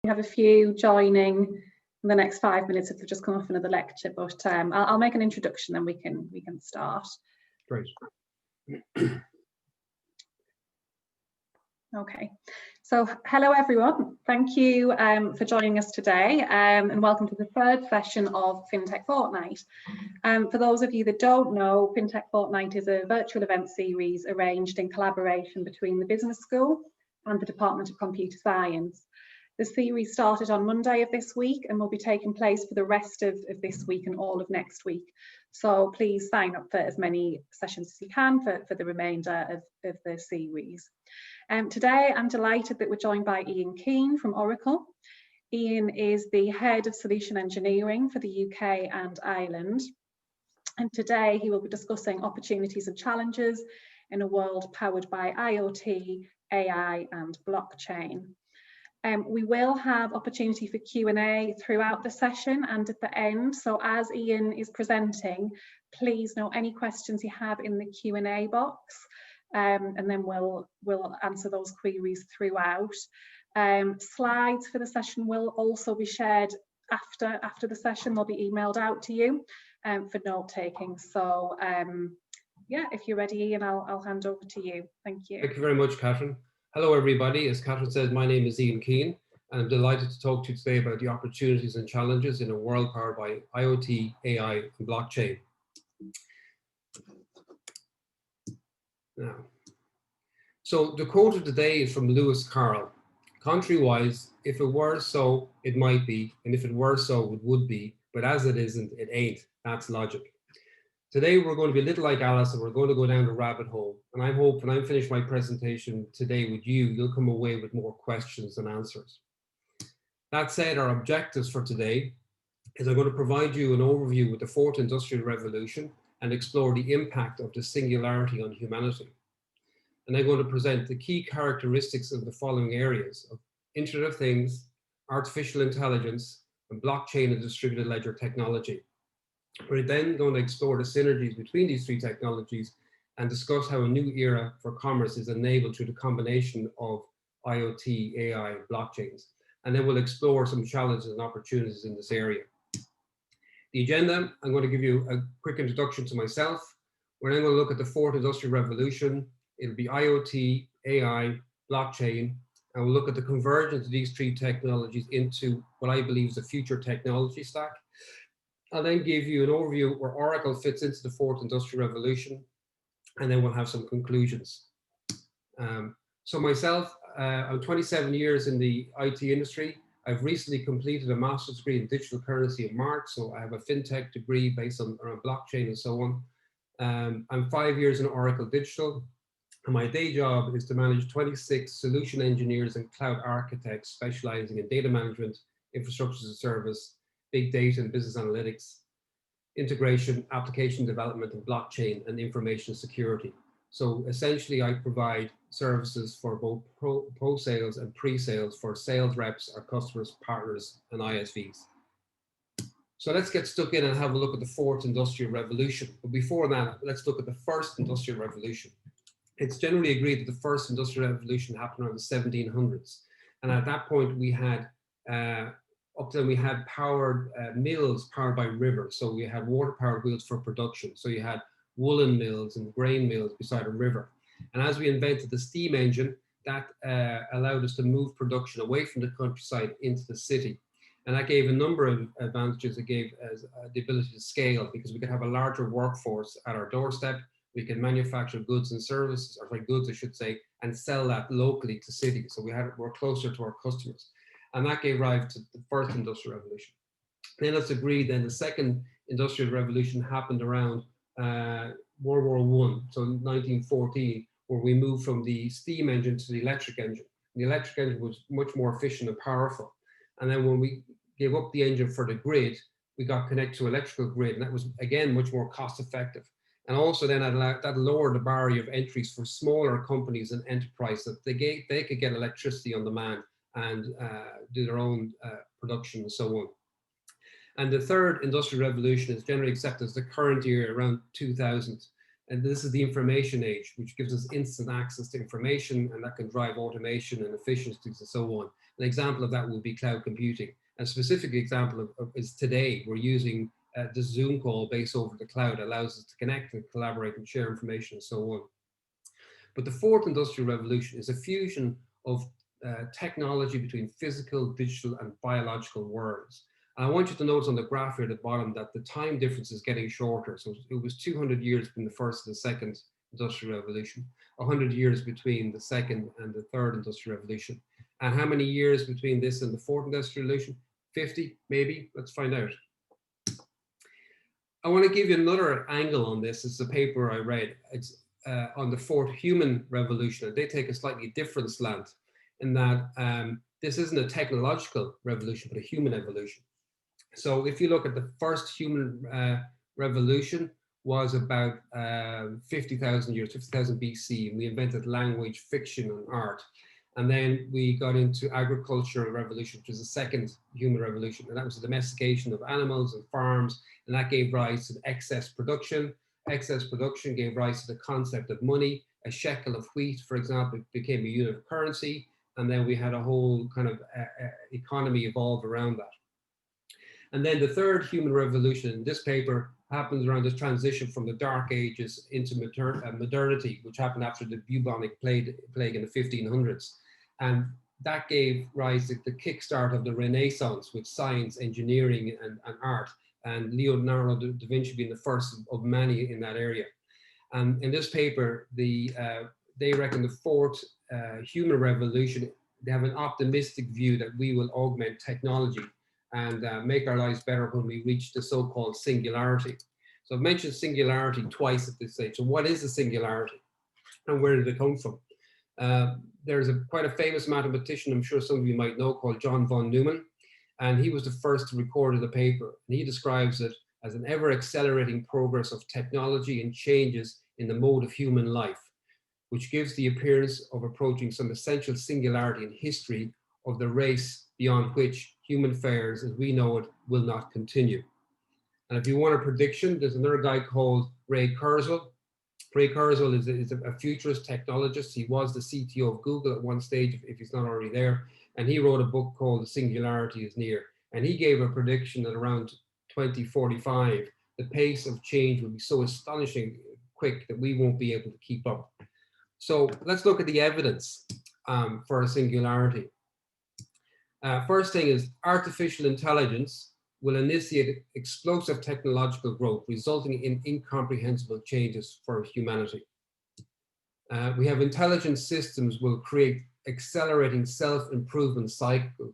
We have a few joining in the next 5 minutes if they've just come off another lecture, but I'll make an introduction and we can start. Great. Okay, so hello everyone. Thank you for joining us today and welcome to the third session of FinTech Fortnight. For those of you that don't know, FinTech Fortnight is a virtual event series arranged in collaboration between the Business School and the Department of Computer Science. The series started on Monday of this week and will be taking place for the rest of this week and all of next week. So please sign up for as many sessions as you can for the remainder of the series. Today I'm delighted that we're joined by Ian Keane from Oracle. Ian is the Head of Solution Engineering for the UK and Ireland. And today he will be discussing opportunities and challenges in a world powered by IoT, AI and blockchain. We will have opportunity for Q&A throughout the session and at the end. So as Ian is presenting, please note any questions you have in the Q&A box, and then we'll answer those queries throughout. Slides for the session will also be shared after the session. They'll be emailed out to you for note taking. So yeah, if you're ready, Ian, I'll hand over to you. Thank you. Thank you very much, Catherine. Hello, everybody. As Catherine said, my name is Ian Keane, and I'm delighted to talk to you today about the opportunities and challenges in a world powered by IoT, AI, and blockchain. Now, so the quote of the day is from Lewis Carroll. Country-wise, if it were so, it might be, and if it were so, it would be, but as it isn't, it ain't. That's logic. Today, we're going to be a little like Alice, and we're going to go down the rabbit hole. And I hope when I finish my presentation today with you, you'll come away with more questions than answers. That said, our objectives for today is I'm going to provide you an overview with the fourth industrial revolution and explore the impact of the singularity on humanity. And I'm going to present the key characteristics of the following areas of Internet of Things, artificial intelligence, and blockchain and distributed ledger technology. We're then going to explore the synergies between these three technologies and discuss how a new era for commerce is enabled through the combination of IoT, AI, and blockchains. And then we'll explore some challenges and opportunities in this area. The agenda, I'm going to give you a quick introduction to myself. We're then going to look at the fourth industrial revolution. It'll be IoT, AI, blockchain, and we'll look at the convergence of these three technologies into what I believe is a future technology stack. I'll then give you an overview where Oracle fits into the fourth industrial revolution, and then we'll have some conclusions. So myself, I'm 27 years in the IT industry. I've recently completed a master's degree in digital currency in March, so I have a fintech degree based on around blockchain and so on. I'm 5 years in Oracle Digital, and my day job is to manage 26 solution engineers and cloud architects specializing in data management, infrastructure as a service, big data and business analytics, integration, application development, and blockchain and information security. So essentially, I provide services for both post-sales and pre-sales for sales reps, our customers, partners, and ISVs. So let's get stuck in and have a look at the fourth industrial revolution. But before that, let's look at the first industrial revolution. It's generally agreed that the first industrial revolution happened around the 1700s. And at that point, we had up then we had powered mills powered by rivers. So we had water powered wheels for production. So you had woolen mills and grain mills beside a river. And as we invented the steam engine, that allowed us to move production away from the countryside into the city. And that gave a number of advantages. It gave us the ability to scale because we could have a larger workforce at our doorstep. We can manufacture goods and services, or sorry, goods I should say, and sell that locally to cities. So we're closer to our customers. And that gave rise to the first industrial revolution. Then let's agree then the second industrial revolution happened around World War I, so 1914, where we moved from the steam engine to the electric engine. The electric engine was much more efficient and powerful. And then when we gave up the engine for the grid, we got connected to electrical grid, and that was again much more cost effective. And also then that lowered the barrier of entries for smaller companies and enterprises that they could get electricity on demand and do their own production and so on. And the third industrial revolution is generally accepted as the current year, around 2000. And this is the information age, which gives us instant access to information, and that can drive automation and efficiencies and so on. An example of that would be cloud computing. A specific example is today we're using this Zoom call based over the cloud, allows us to connect and collaborate and share information and so on. But the fourth industrial revolution is a fusion of technology between physical, digital, and biological worlds. And I want you to notice on the graph here at the bottom that the time difference is getting shorter. So it was 200 years between the first and the second industrial revolution, 100 years between the second and the third industrial revolution. And how many years between this and the fourth industrial revolution? 50, maybe? Let's find out. I want to give you another angle on this. It's a paper I read. It's on the fourth human revolution. They take a slightly different slant in that this isn't a technological revolution, but a human evolution. So if you look at the first human revolution was about 50,000 years, 50,000 BC, and we invented language, fiction, and art. And then we got into agricultural revolution, which was the second human revolution. And that was the domestication of animals and farms. And that gave rise to excess production. Excess production gave rise to the concept of money. A shekel of wheat, for example, became a unit of currency. And then we had a whole kind of economy evolved around that. And then the third human revolution in this paper happens around this transition from the Dark Ages into modernity, which happened after the bubonic plague in the 1500s. And that gave rise to the kickstart of the Renaissance with science, engineering, and art, and Leonardo da Vinci being the first of many in that area. And in this paper, they reckon the fourth human revolution, they have an optimistic view that we will augment technology and make our lives better when we reach the so-called singularity. So I've mentioned singularity twice at this stage. So what is a singularity and where did it come from? There's quite a famous mathematician, I'm sure some of you might know, called John von Neumann, and he was the first to record the paper. And he describes it as an ever-accelerating progress of technology and changes in the mode of human life, which gives the appearance of approaching some essential singularity in history of the race beyond which human affairs as we know it will not continue. And if you want a prediction, there's another guy called Ray Kurzweil. Ray Kurzweil is a futurist technologist. He was the CTO of Google at one stage, if he's not already there. And he wrote a book called The Singularity is Near. And he gave a prediction that around 2045, the pace of change will be so astonishingly quick that we won't be able to keep up. So let's look at the evidence for a singularity. First thing is artificial intelligence will initiate explosive technological growth, resulting in incomprehensible changes for humanity. We have intelligent systems will create accelerating self-improvement cycles.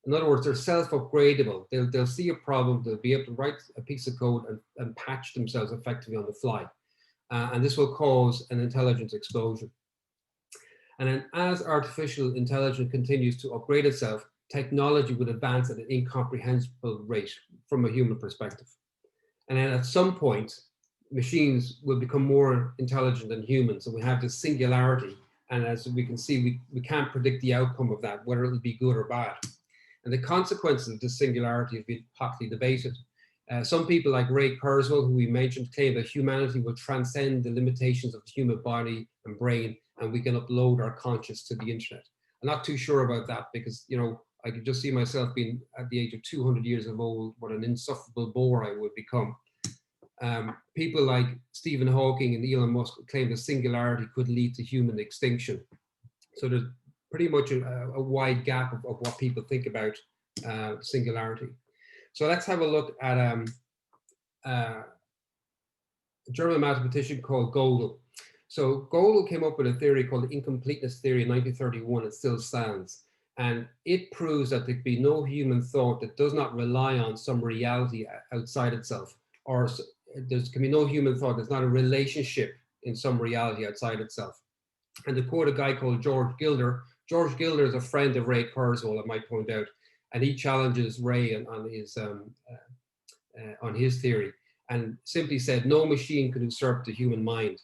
In other words, they're self-upgradable. They'll see a problem, they'll be able to write a piece of code and patch themselves effectively on the fly. And this will cause an intelligence explosion. And then as artificial intelligence continues to upgrade itself, technology would advance at an incomprehensible rate from a human perspective. And then at some point, machines will become more intelligent than humans. So we have this singularity. And as we can see, we can't predict the outcome of that, whether it'll be good or bad. And the consequences of this singularity have been hotly debated. Some people like Ray Kurzweil, who we mentioned, claim that humanity will transcend the limitations of the human body and brain, and we can upload our conscious to the internet. I'm not too sure about that because, you know, I could just see myself being at the age of 200 years of old, what an insufferable bore I would become. People like Stephen Hawking and Elon Musk claim that singularity could lead to human extinction. So there's pretty much a wide gap of what people think about singularity. So let's have a look at a German mathematician called Gödel. So Gödel came up with a theory called the incompleteness theory in 1931. It still stands. And it proves that there can be no human thought that does not rely on some reality outside itself, or there can be no human thought that's not a relationship in some reality outside itself. And to quote a guy called George Gilder is a friend of Ray Kurzweil, I might point out, and he challenges Ray on his theory, and simply said, no machine could usurp the human mind.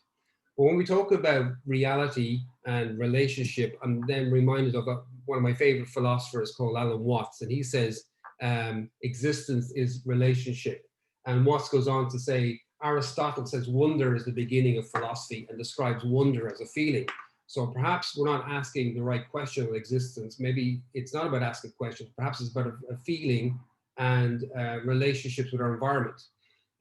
But when we talk about reality and relationship, I'm then reminded of one of my favorite philosophers called Alan Watts, and he says existence is relationship. And Watts goes on to say, Aristotle says wonder is the beginning of philosophy and describes wonder as a feeling. So perhaps we're not asking the right question of existence. Maybe it's not about asking questions. Perhaps it's about a feeling and relationships with our environment.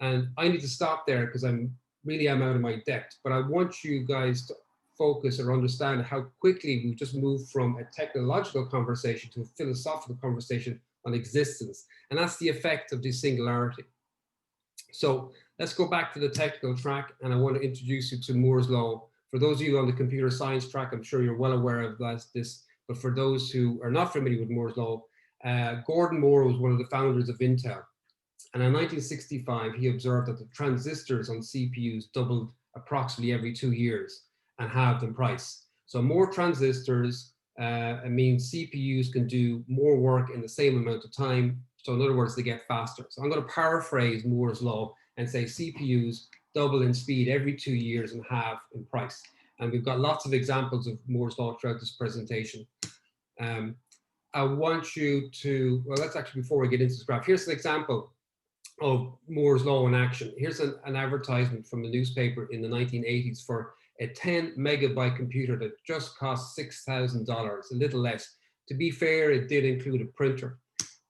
And I need to stop there because I'm out of my depth. But I want you guys to focus or understand how quickly we've just moved from a technological conversation to a philosophical conversation on existence. And that's the effect of this singularity. So let's go back to the technical track, and I want to introduce you to Moore's law. For those of you on the computer science track, I'm sure you're well aware of this, but for those who are not familiar with Moore's law, Gordon Moore was one of the founders of Intel. And in 1965, he observed that the transistors on CPUs doubled approximately every 2 years and halved in price. So more transistors means CPUs can do more work in the same amount of time. So in other words, they get faster. So I'm going to paraphrase Moore's law and say CPUs double in speed every 2 years and halve in price. And we've got lots of examples of Moore's law throughout this presentation. I want you to, well, let's actually, before we get into this graph, here's an example of Moore's law in action. Here's an advertisement from the newspaper in the 1980s for a 10 megabyte computer that just cost $6,000, a little less. To be fair, it did include a printer.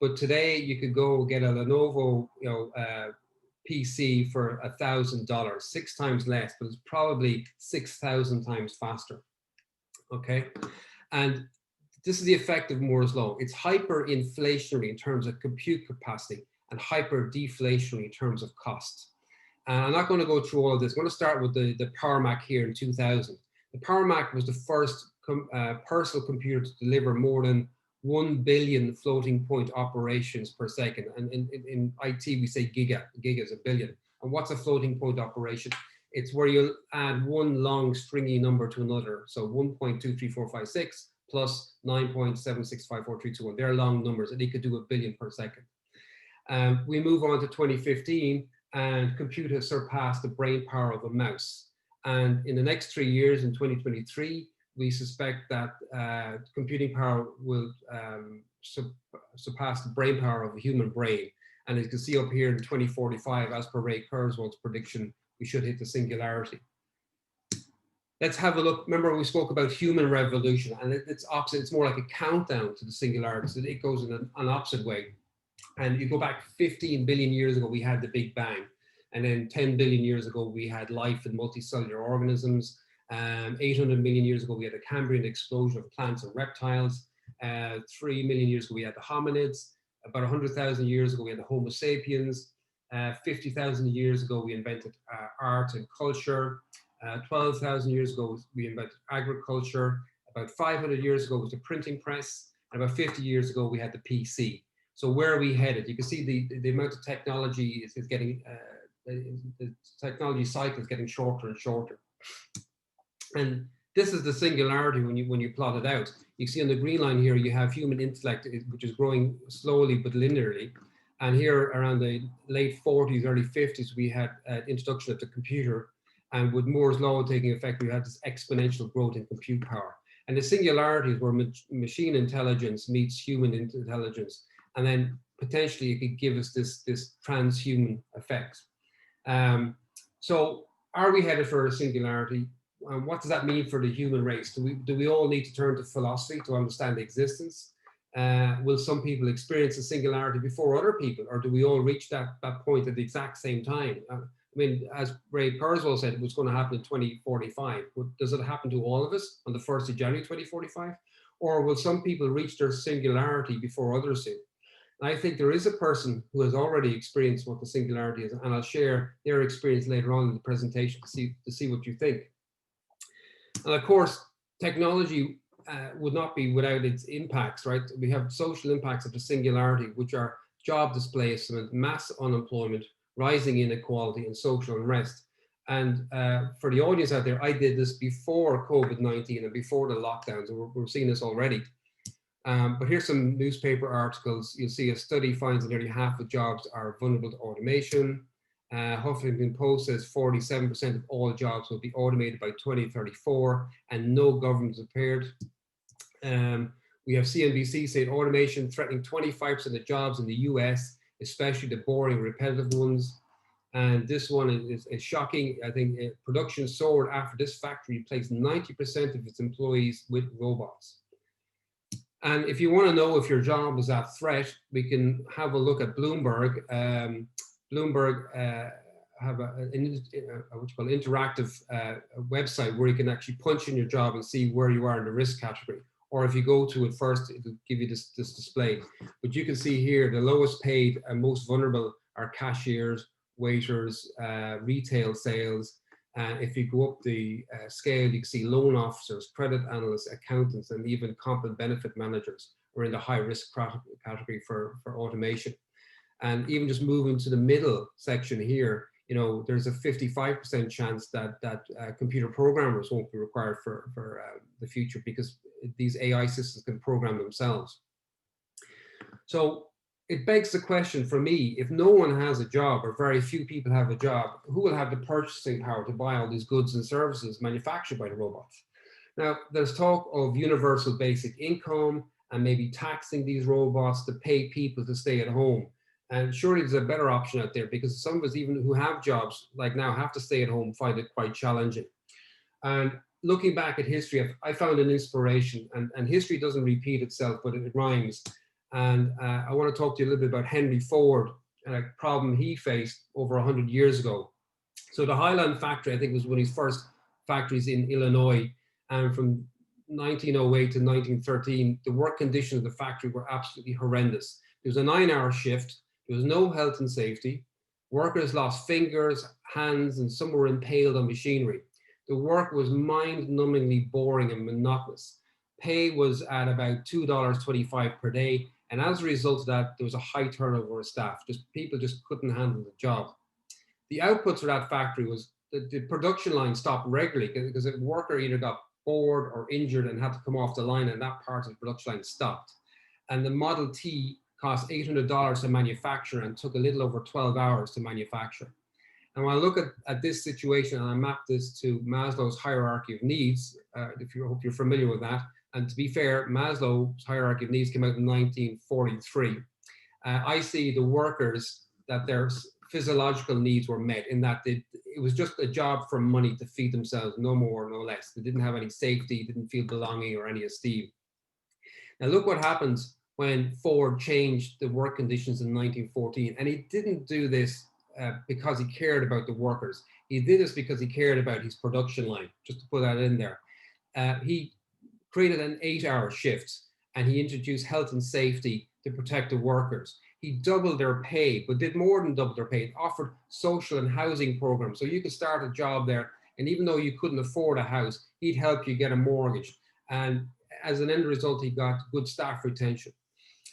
But today you could go get a Lenovo, PC for $1,000, 6 times less, but it's probably 6,000 times faster. Okay, and this is the effect of Moore's law. It's hyperinflationary in terms of compute capacity and hyper-deflationary in terms of cost. And I'm not going to go through all of this. I'm going to start with the Power Mac here in 2000. The Power Mac was the first personal computer to deliver more than 1 billion floating point operations per second. And in IT, we say giga. Giga is a billion. And what's a floating point operation? It's where you add one long stringy number to another. So 1.23456 plus 9.765431. They're long numbers, and they could do a billion per second. We move on to 2015, and computers surpassed the brain power of a mouse. And in the next 3 years, in 2023, we suspect that computing power will surpass the brain power of a human brain. And as you can see up here in 2045, as per Ray Kurzweil's prediction, we should hit the singularity. Let's have a look. Remember, we spoke about human revolution, and it's opposite. It's more like a countdown to the singularity. So it goes in an opposite way. And you go back 15 billion years ago, we had the Big Bang. And then 10 billion years ago, we had life in multicellular organisms. 800 million years ago, we had the Cambrian explosion of plants and reptiles. 3 million years ago, we had the hominids. About 100,000 years ago, we had the Homo sapiens. 50,000 years ago, we invented art and culture. 12,000 years ago, we invented agriculture. About 500 years ago was the printing press. And about 50 years ago, we had the PC. So where are we headed? You can see the amount of technology is getting, the technology cycle is getting shorter and shorter. And this is the singularity when you plot it out. You see on the green line here, you have human intellect, which is growing slowly but linearly. And here around the late 40s, early 50s, we had introduction of the computer. And with Moore's law taking effect, we had this exponential growth in compute power. And the singularity is where machine intelligence meets human intelligence. And then potentially it could give us this transhuman effect. So are we headed for a singularity? What does that mean for the human race? Do we all need to turn to philosophy to understand existence? Will some people experience a singularity before other people, or do we all reach that point at the exact same time? I mean, as Ray Kurzweil said, it was going to happen in 2045. Does it happen to all of us on the 1st of January 2045? Or will some people reach their singularity before others do? I think there is a person who has already experienced what the singularity is, and I'll share their experience later on in the presentation to see what you think. And of course, technology would not be without its impacts, right? We have social impacts of the singularity, which are job displacement, mass unemployment, rising inequality, and social unrest. And for the audience out there, I did this before COVID-19 and before the lockdowns, and we're seeing this already. But here's some newspaper articles. You'll see a study finds that nearly half of jobs are vulnerable to automation. Huffington Post says 47% of all jobs will be automated by 2034, and no government is prepared. We have CNBC saying automation threatening 25% of jobs in the US, especially the boring, repetitive ones. And this one is shocking. I think production soared after this factory replaced 90% of its employees with robots. And if you want to know if your job is at threat, we can have a look at Bloomberg. Bloomberg have what you call interactive website where you can actually punch in your job and see where you are in the risk category. Or if you go to it first, it'll give you this display. But you can see here the lowest paid and most vulnerable are cashiers, waiters, retail sales. If you go up the scale, you can see loan officers, credit analysts, accountants, and even comp and benefit managers are in the high risk category for automation. And even just moving to the middle section here, you know, there's a 55% chance that computer programmers won't be required for the future because these AI systems can program themselves. So it begs the question for me, if no one has a job or very few people have a job, who will have the purchasing power to buy all these goods and services manufactured by the robots? Now, there's talk of universal basic income and maybe taxing these robots to pay people to stay at home. And surely there's a better option out there because some of us, even who have jobs like now, have to stay at home, find it quite challenging. And looking back at history, I found an inspiration, and history doesn't repeat itself, but it rhymes. And I want to talk to you a little bit about Henry Ford and a problem he faced over 100 years ago. So the Highland factory, I think, was one of his first factories in Illinois. And from 1908 to 1913, the work conditions of the factory were absolutely horrendous. There was a 9-hour shift. There was no health and safety. Workers lost fingers, hands, and some were impaled on machinery. The work was mind-numbingly boring and monotonous. Pay was at about $2.25 per day. And as a result of that, there was a high turnover of staff. People just couldn't handle the job. The outputs for that factory was the production line stopped regularly because a worker either got bored or injured and had to come off the line, and that part of the production line stopped. And the Model T cost $800 to manufacture and took a little over 12 hours to manufacture. And when I look at this situation and I map this to Maslow's hierarchy of needs, if you hope you're familiar with that, and to be fair, Maslow's hierarchy of needs came out in 1943. I see the workers that their physiological needs were met in that it was just a job for money to feed themselves, no more, no less. They didn't have any safety, didn't feel belonging or any esteem. Now look what happens when Ford changed the work conditions in 1914. And he didn't do this because he cared about the workers. He did this because he cared about his production line, just to put that in there. He created an 8-hour shift, and he introduced health and safety to protect the workers. He doubled their pay, but did more than double their pay. It offered social and housing programs. So you could start a job there, and even though you couldn't afford a house, he'd help you get a mortgage. And as an end result, he got good staff retention.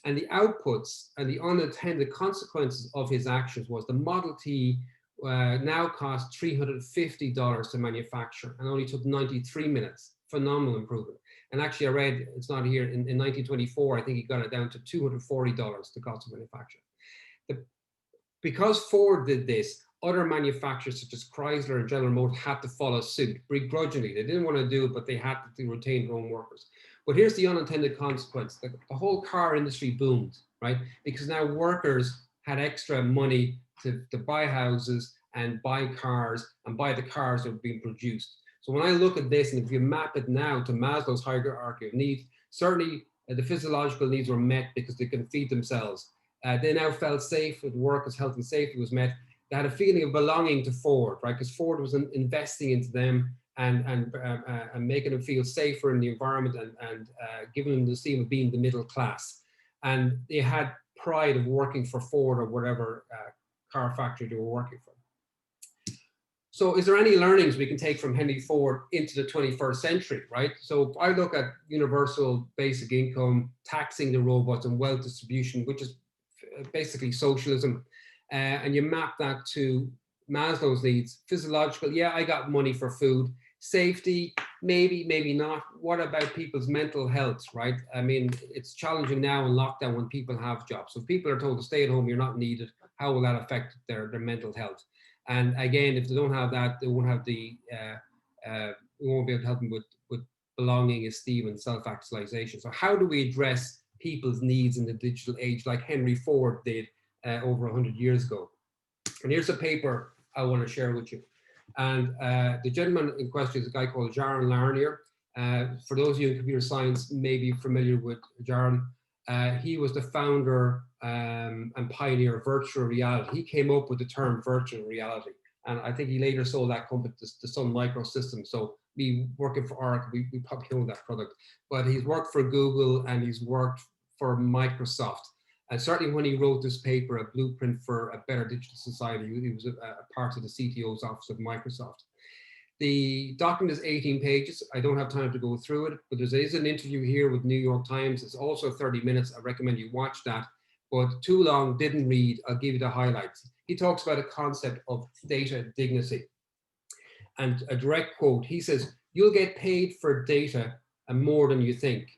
And the outputs and the unintended consequences of his actions was the Model T now cost $350 to manufacture and only took 93 minutes. Phenomenal improvement. And actually I read, it's not here, in 1924, I think he got it down to $240, the cost of manufacture. Because Ford did this, other manufacturers such as Chrysler and General Motors had to follow suit begrudgingly. They didn't want to do it, but they had to retain their own workers. But here's the unintended consequence. The whole car industry boomed, right? Because now workers had extra money to buy houses and buy cars and buy the cars that were being produced. So when I look at this, and if you map it now to Maslow's hierarchy of needs, certainly the physiological needs were met because they can feed themselves. They now felt safe with work as health and safety was met. They had a feeling of belonging to Ford, right? Because Ford was investing into them and making them feel safer in the environment and giving them the esteem of being the middle class. And they had pride of working for Ford or whatever car factory they were working for. So is there any learnings we can take from Henry Ford into the 21st century, right? So if I look at universal basic income, taxing the robots and wealth distribution, which is basically socialism, and you map that to Maslow's needs, physiological, yeah, I got money for food. Safety, maybe, maybe not. What about people's mental health, right? I mean, it's challenging now in lockdown when people have jobs. So if people are told to stay at home, you're not needed, how will that affect their mental health? And again, if they don't have that, they won't have we won't be able to help them with belonging, esteem, and self-actualization. So how do we address people's needs in the digital age like Henry Ford did over 100 years ago? And here's a paper I want to share with you. And the gentleman in question is a guy called Jaron Larnier. For those of you in computer science may be familiar with Jaron. He was the founder and pioneer of virtual reality. He came up with the term virtual reality. And I think he later sold that company to Sun Microsystems. So me working for Oracle, we probably own that product. But he's worked for Google and he's worked for Microsoft. And certainly when he wrote this paper, A Blueprint for a Better Digital Society, he was a part of the CTO's office of Microsoft. The document is 18 pages. I don't have time to go through it, but there is an interview here with New York Times. It's also 30 minutes. I recommend you watch that. But too long, didn't read. I'll give you the highlights. He talks about a concept of data dignity. And a direct quote, he says, you'll get paid for data more than you think.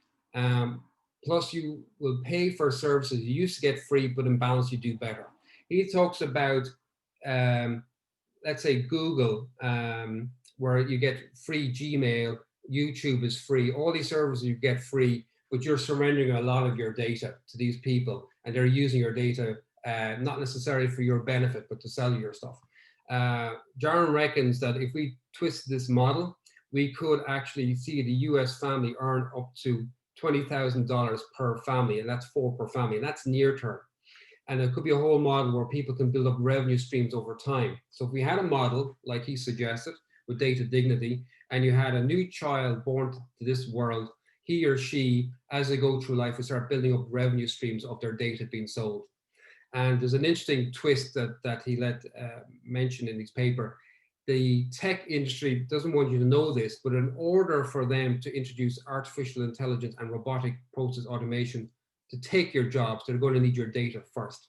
Plus you will pay for services you used to get free, but in balance you do better. He talks about, let's say Google, where you get free Gmail, YouTube is free, all these services you get free, but you're surrendering a lot of your data to these people and they're using your data not necessarily for your benefit, but to sell you your stuff. Jaron reckons that if we twist this model, we could actually see the US family earn up to $20,000 per family, and that's 4 per family, and that's near term. And it could be a whole model where people can build up revenue streams over time. So if we had a model, like he suggested, with data dignity, and you had a new child born to this world, he or she, as they go through life, will start building up revenue streams of their data being sold. And there's an interesting twist that he let mention in his paper. The tech industry doesn't want you to know this, but in order for them to introduce artificial intelligence and robotic process automation to take your jobs, they're going to need your data first.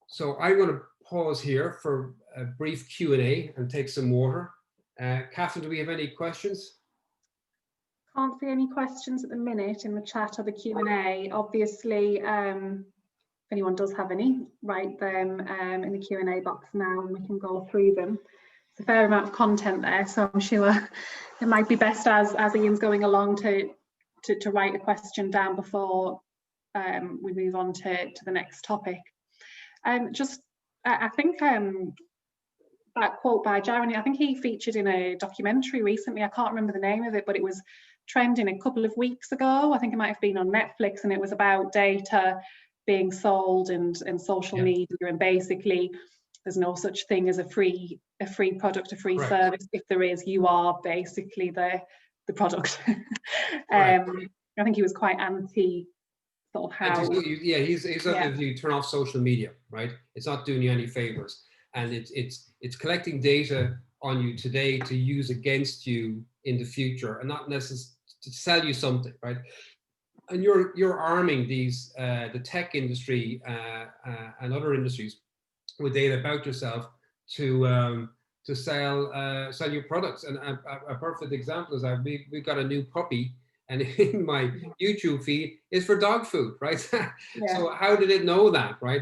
So I'm going to pause here for a brief Q&A and take some water. Catherine, do we have any questions? Can't see any questions at the minute in the chat or the Q&A. Obviously, if anyone does have any, write them in the Q&A box now and we can go through them. It's a fair amount of content there, so I'm sure it might be best as Ian's going along to write a question down before we move on to the next topic. I think that quote by Jaron, I think he featured in a documentary recently. I can't remember the name of it, but it was trending a couple of weeks ago. I think it might have been on Netflix, and it was about data being sold and social media, and basically there's no such thing as a free product, a free service. If there is, you are basically the product. I think he was quite anti sort of how. He's if you turn off social media, right? It's not doing you any favors, and it's collecting data on you today to use against you in the future, and not necessarily to sell you something, right? And you're arming these the tech industry and other industries with data about yourself to sell your products. And a perfect example is we've got a new puppy, and in my YouTube feed is for dog food, right? So how did it know that, right?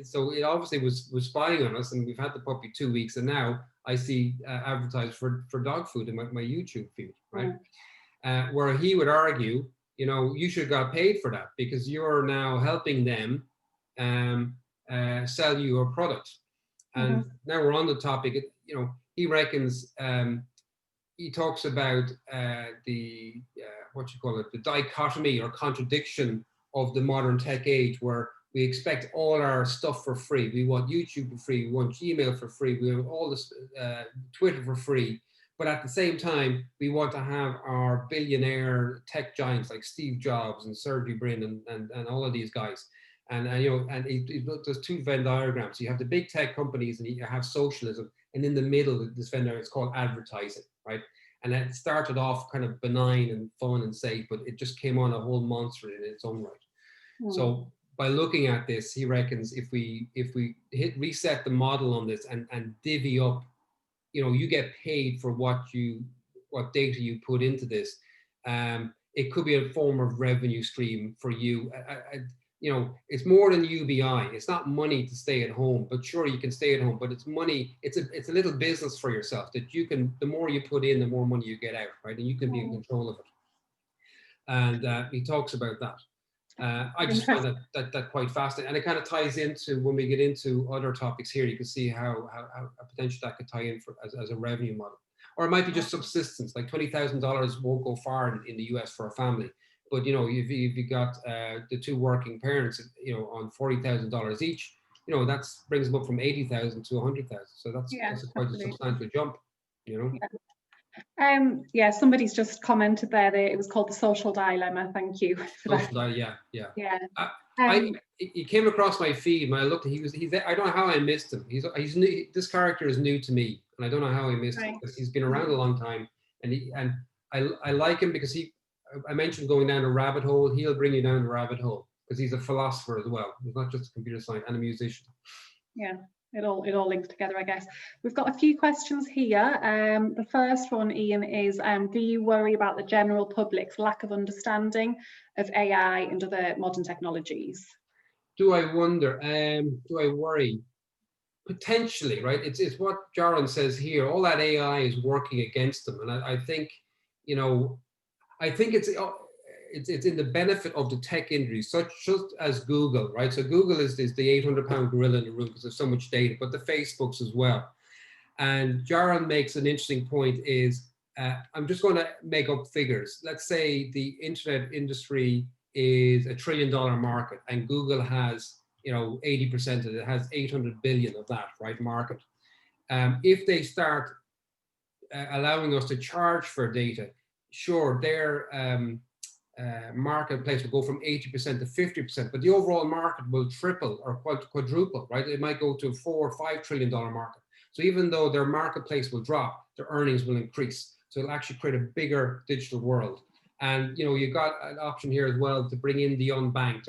So it obviously was spying on us, and we've had the puppy 2 weeks, and now I see advertised for dog food in my YouTube feed, right? Where he would argue, you should have got paid for that because you're now helping them sell you a product. And now we're on the topic, he reckons, he talks about the dichotomy or contradiction of the modern tech age, where we expect all our stuff for free. We want YouTube for free, we want Gmail for free, we want all this Twitter for free. But at the same time, we want to have our billionaire tech giants like Steve Jobs and Sergey Brin and all of these guys. And there's 2 Venn diagrams. You have the big tech companies, and you have socialism. And in the middle, this Venn diagram is called advertising, right? And it started off kind of benign and fun and safe, but it just came on a whole monster in its own right. So by looking at this, he reckons if we reset the model on this and divvy up, you get paid for what data you put into this. It could be a form of revenue stream for you. It's more than UBI. It's not money to stay at home, but sure, you can stay at home, but it's money. It's a little business for yourself that you can, the more you put in, the more money you get out, right? And you can be in control of it. And he talks about that. I just find that quite fascinating, and it kind of ties into when we get into other topics here. You can see how a potential that could tie in for as a revenue model, or it might be just subsistence. Like $20,000 won't go far in the US for a family, but you know, if you got the two working parents, you know, on $40,000 each, you know, that brings them up from 80,000 to 100,000. So that's quite a substantial jump, you know. Yeah, somebody's just commented there that it was called the social dilemma. Thank you for that. Yeah. He came across my feed and I looked. He's I don't know how I missed him. He's new. This character is new to me, and I don't know how I missed him, because he's been around a long time, and I like him because I mentioned going down a rabbit hole. He'll bring you down the rabbit hole because he's a philosopher as well. He's not just a computer scientist and a musician. Yeah. It all links together, I guess. We've got a few questions here. The first one, Ian, is do you worry about the general public's lack of understanding of AI and other modern technologies? Do I wonder? Do I worry? Potentially, right? It's what Jaron says here. All that AI is working against them, and I think, you know, I think it's in the benefit of the tech industry, such as Google, right? So Google is the 800-pound gorilla in the room because there's so much data, but the Facebooks as well. And Jaron makes an interesting point is, I'm just going to make up figures. Let's say the internet industry is $1 trillion market and Google has, you know, 80% of it, has 800 billion of that, right, market. If they start allowing us to charge for data, sure, their marketplace will go from 80% to 50%, but the overall market will triple or quadruple, right? It might go to a $4 or $5 trillion market. So even though their marketplace will drop, their earnings will increase. So it'll actually create a bigger digital world. And you know, you've got an option here as well to bring in the unbanked,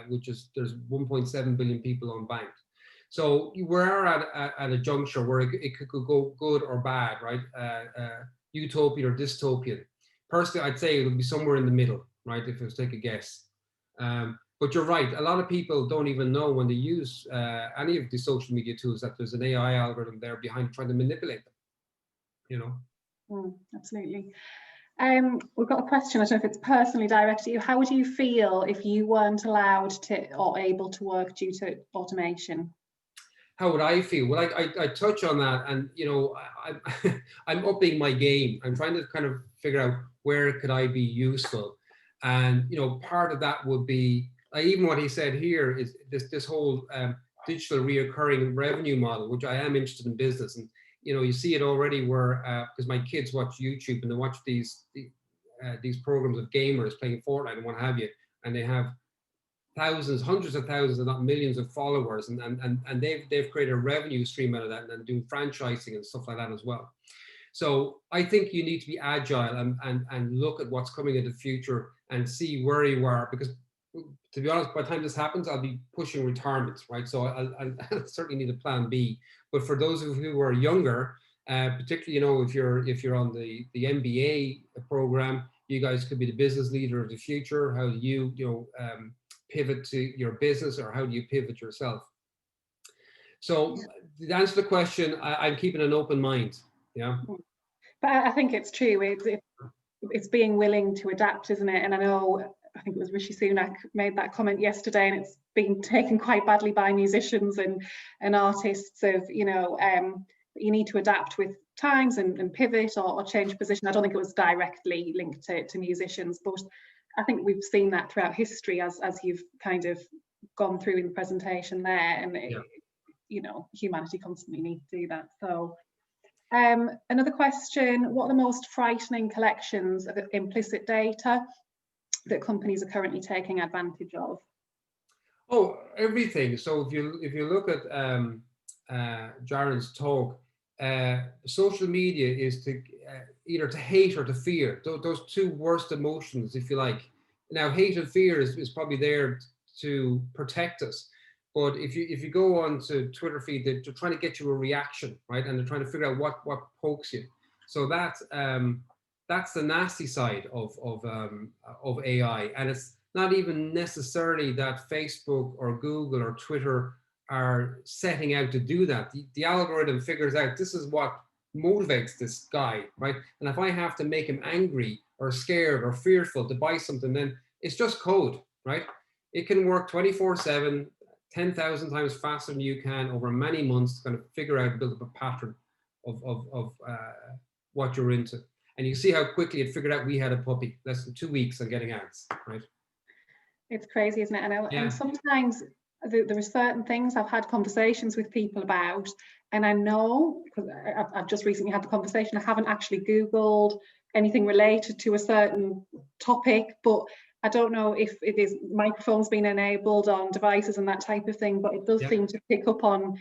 which is there's 1.7 billion people unbanked. So we're at a juncture where it could go good or bad, right? Utopian or dystopian. Personally, I'd say it'll be somewhere in the middle, right? If I was to take a guess. But you're right. A lot of people don't even know when they use any of the social media tools that there's an AI algorithm there behind trying to manipulate them. You know. Absolutely. We've got a question. I don't know if it's personally directed at you. How would you feel if you weren't allowed to or able to work due to automation? How would I feel? Well, I touch on that, and you know, I'm upping my game. I'm trying to kind of figure out where could I be useful, and you know, part of that would be even what he said here is this whole digital reoccurring revenue model, which I am interested in business, and you know, you see it already where because my kids watch YouTube and they watch these programs of gamers playing Fortnite and what have you, and they have thousands, hundreds of thousands, and not millions of followers, and they've created a revenue stream out of that and doing franchising and stuff like that as well. So I think you need to be agile and look at what's coming in the future and see where you are, because to be honest, by the time this happens, I'll be pushing retirement, right? So I'll certainly need a plan B. But for those of you who are younger, particularly, you know, if you're on the MBA program, you guys could be the business leader of the future. How do you pivot to your business, or how do you pivot yourself? So to answer the question, I'm keeping an open mind. Yeah. But I think it's true. It's being willing to adapt, isn't it? And I know, I think it was Rishi Sunak made that comment yesterday, and it's been taken quite badly by musicians and artists of, you know, you need to adapt with times and pivot or change position. I don't think it was directly linked to musicians, but I think we've seen that throughout history as you've kind of gone through in the presentation there, and you know, humanity constantly needs to do that. So another question: what are the most frightening collections of implicit data that companies are currently taking advantage of? Oh, everything. So if you look at Jaron's talk, social media is to either to hate or to fear. Those two worst emotions, if you like. Now, hate and fear is probably there to protect us. But if you go on to Twitter feed, they're trying to get you a reaction, right? And they're trying to figure out what pokes you. So that's the nasty side of AI. And it's not even necessarily that Facebook or Google or Twitter are setting out to do that. The algorithm figures out this is what motivates this guy, right? And if I have to make him angry or scared or fearful to buy something, then it's just code. right? It can work 24/7, 10,000 times faster than you can over many months to kind of figure out, build up a pattern of what you're into. And you see how quickly it figured out we had a puppy, less than 2 weeks on getting ads, right? It's crazy, isn't it? Yeah. And sometimes there are certain things I've had conversations with people about, and I know, because I've just recently had the conversation, I haven't actually Googled anything related to a certain topic, but I don't know if it is microphones being enabled on devices and that type of thing, but it does seem to pick up on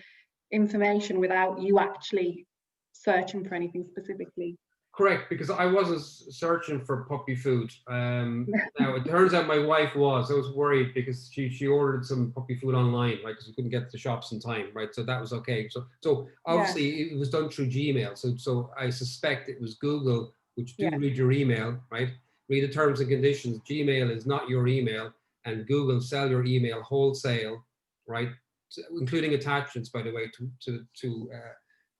information without you actually searching for anything specifically. Correct, because I wasn't searching for puppy food. Now it turns out my wife was. I was worried because she ordered some puppy food online, right? Because we couldn't get to the shops in time, right? So that was okay. So obviously it was done through Gmail. So I suspect it was Google, which do read your email, right? Read the terms and conditions. Gmail is not your email, and Google sell your email wholesale, right? Including attachments, by the way, to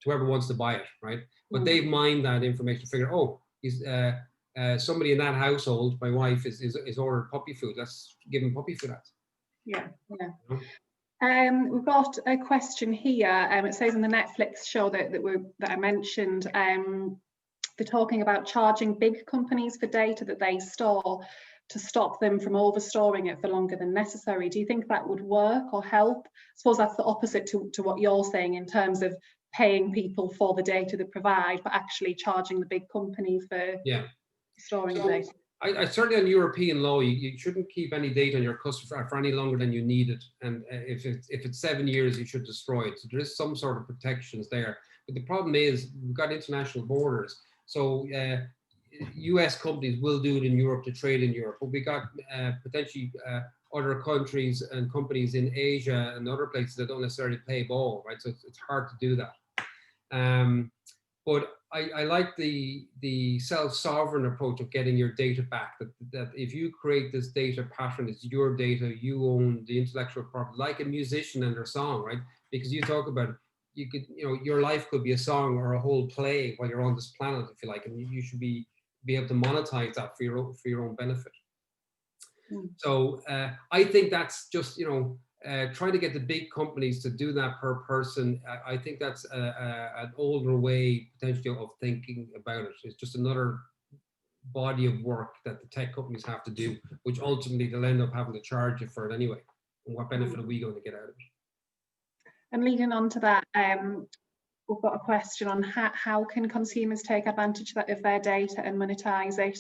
whoever wants to buy it, right? But they've mined that information to figure, oh, he's somebody in that household, my wife is ordered puppy food. Let's give him puppy food ads. Yeah. You know? We've got a question here. It says in the Netflix show that I mentioned, they're talking about charging big companies for data that they store to stop them from overstoring it for longer than necessary. Do you think that would work or help? I suppose that's the opposite to what you're saying in terms of paying people for the data they provide, but actually charging the big companies for storing the data. I certainly on European law, you shouldn't keep any data on your customer for any longer than you need it. And if it's 7 years, you should destroy it. So there is some sort of protections there. But the problem is we've got international borders. So US companies will do it in Europe to trade in Europe. But we got potentially other countries and companies in Asia and other places that don't necessarily play ball, right? So it's hard to do that. But I like the self-sovereign approach of getting your data back. That if you create this data pattern, it's your data, you own the intellectual property, like a musician and their song, right? Because you talk about it, you could, your life could be a song or a whole play while you're on this planet, if you like, and you should be able to monetize that for your own benefit. So I think that's just trying to get the big companies to do that per person. I think that's an older way potentially of thinking about it. It's just another body of work that the tech companies have to do, which ultimately they'll end up having to charge you for it anyway. And what benefit are we going to get out of it? And leading on to that, we've got a question on how can consumers take advantage of their data and monetize it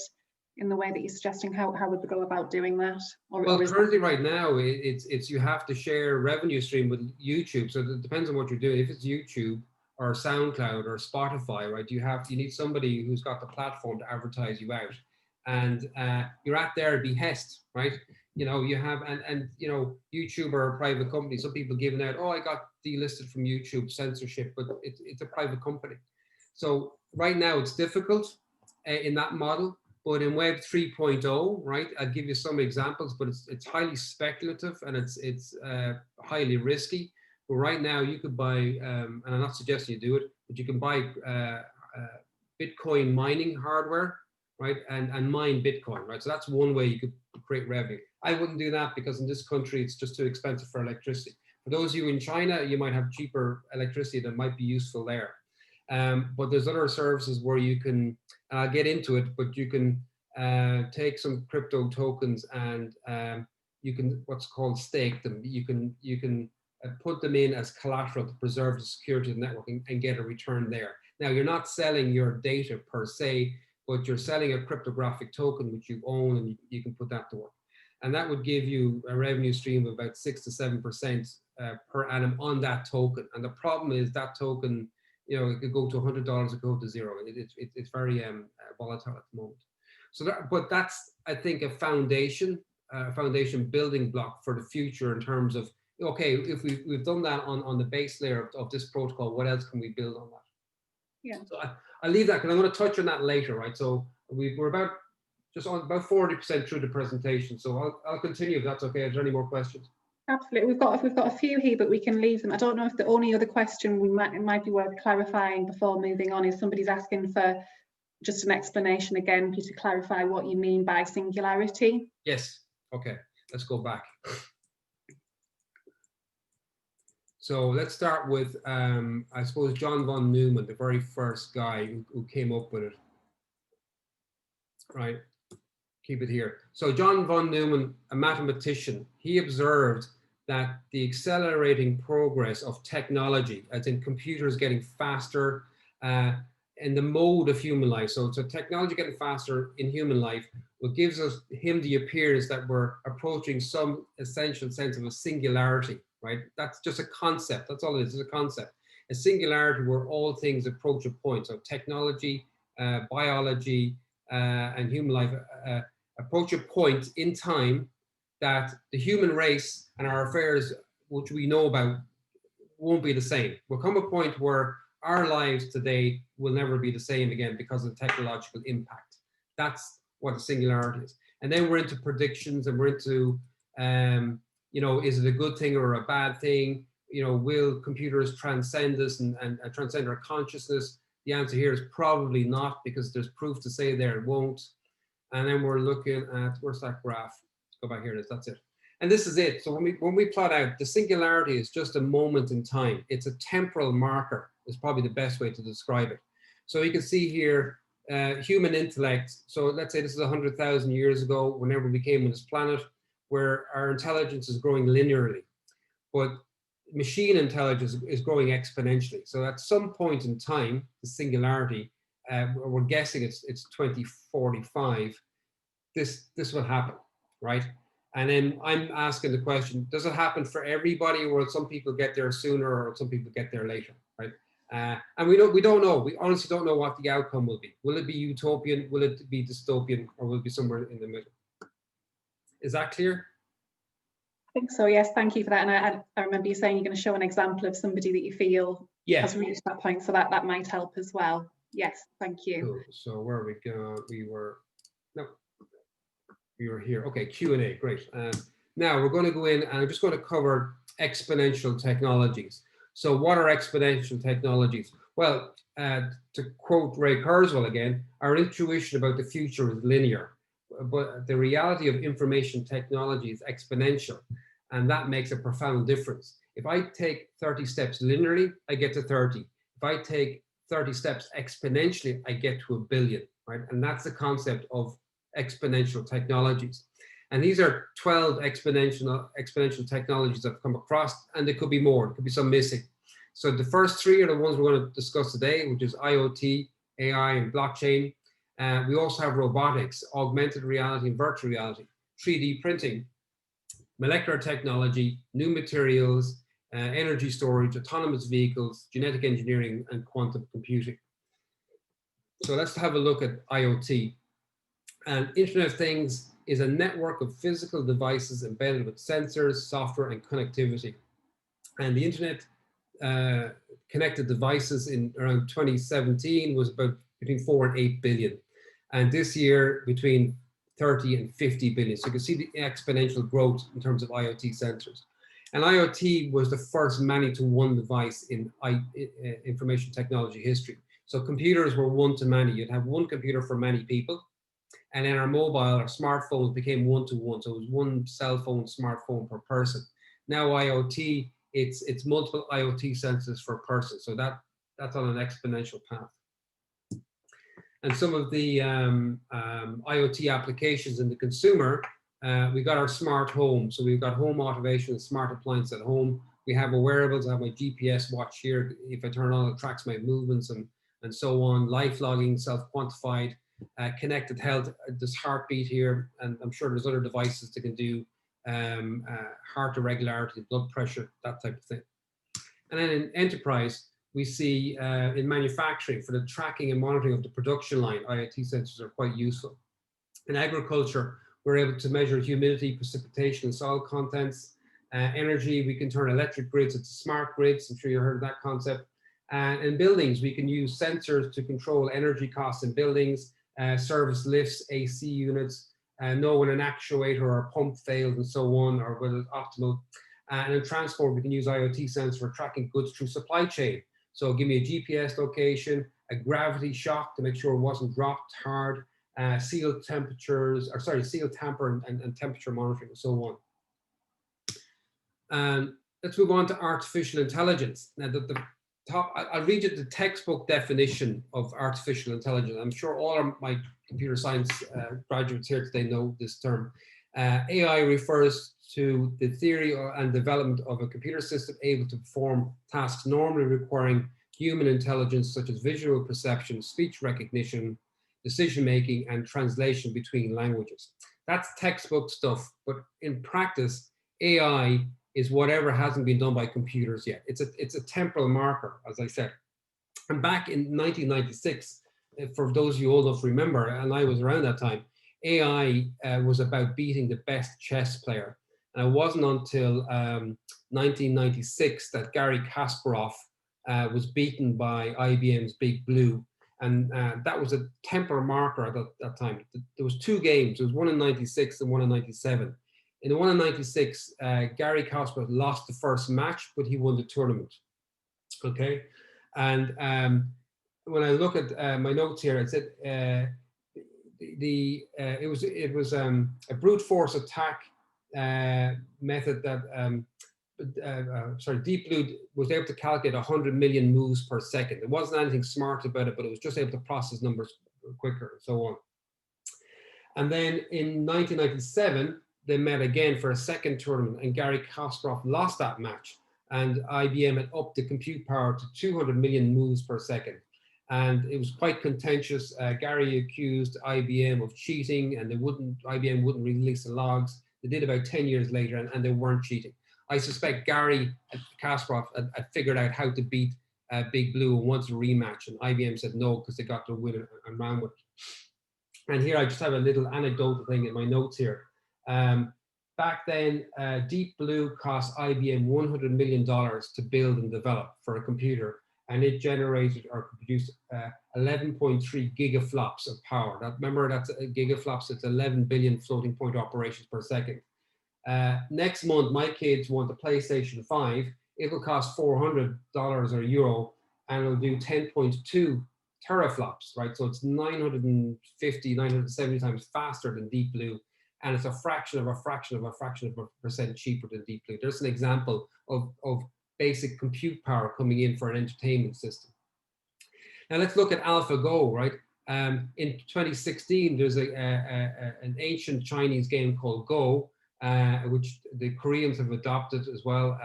in the way that you're suggesting. How would they go about doing that? Well, currently right now, it's you have to share revenue stream with YouTube. So it depends on what you're doing. If it's YouTube or SoundCloud or Spotify, right, you need somebody who's got the platform to advertise you out. And you're at their behest, right? You have, and YouTube are a private company. Some people giving out, oh, I got delisted from YouTube censorship, but it's a private company. So right now it's difficult in that model. But in Web 3.0, right, I'll give you some examples, but it's highly speculative and it's highly risky. But right now you could buy, and I'm not suggesting you do it, but you can buy Bitcoin mining hardware, right, and mine Bitcoin, right? So that's one way you could create revenue. I wouldn't do that because in this country, it's just too expensive for electricity. For those of you in China, you might have cheaper electricity that might be useful there. But there's other services where you can, I'll get into it, but you can take some crypto tokens and you can what's called stake them. You can put them in as collateral to preserve the security of the network and get a return there. Now you're not selling your data per se, but you're selling a cryptographic token which you own, and you can put that to work. And that would give you a revenue stream of about 6 to 7% per annum on that token. And the problem is that token, it could go to $100, it could go to zero. It's very volatile at the moment. So but that's, I think, a foundation building block for the future in terms of, okay, if we've done that on the base layer of this protocol, what else can we build on that? Yeah. So I'll leave that because I'm going to touch on that later, right? So we're about 40% through the presentation. So I'll continue if that's okay. Is there any more questions? Absolutely, we've got a few here, but we can leave them. I don't know if the only other question it might be worth clarifying before moving on is somebody's asking for just an explanation again, for you to clarify what you mean by singularity. Yes. Okay. let's go back. So let's start with, I suppose, John von Neumann, the very first guy who came up with it. Right, keep it here. So John von Neumann, a mathematician, he observed that the accelerating progress of technology, as in computers getting faster in the mode of human life. So technology getting faster in human life, what gives him the appearance that we're approaching some essential sense of a singularity, right? That's just a concept. That's all it is, it's a concept. A singularity where all things approach a point. So technology, biology, and human life approach a point in time that the human race and our affairs, which we know about, won't be the same. We'll come a point where our lives today will never be the same again because of the technological impact. That's what a singularity is. And then we're into predictions, and we're into, you know, is it a good thing or a bad thing? You know, will computers transcend us and transcend our consciousness? The answer here is probably not, because there's proof to say there it won't. And then we're looking at, where's that graph? Let's go back here, that's it. And this is it. So when we plot out, the singularity is just a moment in time. It's a temporal marker, is probably the best way to describe it. So you can see here, human intellect. So let's say this is 100,000 years ago, whenever we came on this planet, where our intelligence is growing linearly. But machine intelligence is growing exponentially. So at some point in time, the singularity, we're guessing it's 2045, this will happen, right? And then I'm asking the question, does it happen for everybody, or will some people get there sooner or some people get there later, right? And we don't know. We honestly don't know what the outcome will be. Will it be utopian? Will it be dystopian? Or will it be somewhere in the middle? Is that clear? I think so, yes, thank you for that. And I remember you saying you're going to show an example of somebody that you feel has reached that point, so that might help as well. Yes, thank you. Cool. So where are we going? We were here. Okay, Q&A, great. Now we're going to go in and I'm just going to cover exponential technologies. So what are exponential technologies? Well, to quote Ray Kurzweil again, our intuition about the future is linear, but the reality of information technology is exponential, and that makes a profound difference. If I take 30 steps linearly, I get to 30. If I take 30 steps exponentially, I get to 1 billion, right? And that's the concept of exponential technologies. And these are 12 exponential technologies I've come across, and there could be more, there could be some missing. So the first three are the ones we're going to discuss today, which is IoT, AI, and blockchain. We also have robotics, augmented reality and virtual reality, 3D printing, molecular technology, new materials, energy storage, autonomous vehicles, genetic engineering, and quantum computing. So let's have a look at IoT. And Internet of Things is a network of physical devices embedded with sensors, software, and connectivity. And the Internet connected devices in around 2017 was about between 4 and 8 billion. And this year, between 30 and 50 billion. So you can see the exponential growth in terms of IoT sensors. And IoT was the first many-to-one device in information technology history. So computers were one-to-many. You'd have one computer for many people. And then our mobile, our smartphones became one-to-one. So it was one cell phone, smartphone per person. Now IoT, it's multiple IoT sensors per person. So that's on an exponential path. And some of the IoT applications in the consumer, we got our smart home. So we've got home automation, smart appliance at home. We have a wearables. I have my GPS watch here. If I turn on, it tracks my movements and so on. Life logging, self-quantified, connected health. There's heartbeat here, and I'm sure there's other devices that can do heart irregularity, blood pressure, that type of thing. And then in enterprise, we see in manufacturing, for the tracking and monitoring of the production line, IoT sensors are quite useful. In agriculture, we're able to measure humidity, precipitation, and soil contents. Energy, we can turn electric grids into smart grids. I'm sure you heard of that concept. In buildings, we can use sensors to control energy costs in buildings, service lifts, AC units, know when an actuator or a pump failed and so on, or whether it's optimal. And in transport, we can use IoT sensors for tracking goods through supply chain. So give me a GPS location, a gravity shock to make sure it wasn't dropped hard, seal temperatures, or sorry, seal tamper and temperature monitoring and so on. Let's move on to artificial intelligence. Now, the top, I'll read you the textbook definition of artificial intelligence. I'm sure all of my computer science graduates here today know this term. AI refers to the theory and development of a computer system able to perform tasks normally requiring human intelligence, such as visual perception, speech recognition, decision-making, and translation between languages. That's textbook stuff, but in practice, AI is whatever hasn't been done by computers yet. It's a temporal marker, as I said. And back in 1996, for those of you old enough to remember, and I was around that time, AI was about beating the best chess player. And it wasn't until 1996 that Gary Kasparov was beaten by IBM's Big Blue. And that was a temporal marker at that time. There was two games. There was one in 96 and one in 97. In the one in 96, Gary Kasparov lost the first match, but he won the tournament. Okay. And when I look at my notes here, it said it was a brute force attack method that Deep Blue was able to calculate 100 million moves per second. There wasn't anything smart about it, but it was just able to process numbers quicker and so on. And then in 1997, they met again for a second tournament, and Gary Kasparov lost that match. And IBM had upped the compute power to 200 million moves per second. And it was quite contentious. Gary accused IBM of cheating, and IBM wouldn't release the logs. They did about 10 years later, and they weren't cheating. I suspect Gary Kasparov had figured out how to beat Big Blue and wanted a rematch, and IBM said no because they got to win it and ran with it. And here I just have a little anecdotal thing in my notes here. Back then, Deep Blue cost IBM $100 million to build and develop for a computer, and it generated or produced 11.3 gigaflops of power. Remember, that's gigaflops, it's 11 billion floating point operations per second. Next month, my kids want a PlayStation 5. It'll cost $400 or euro, and it'll do 10.2 teraflops, right? So it's 950, 970 times faster than Deep Blue, and it's a fraction of a fraction of a fraction of a percent cheaper than Deep Blue. There's an example of basic compute power coming in for an entertainment system. Now let's look at AlphaGo, right? In 2016, there's an ancient Chinese game called Go, which the Koreans have adopted as well.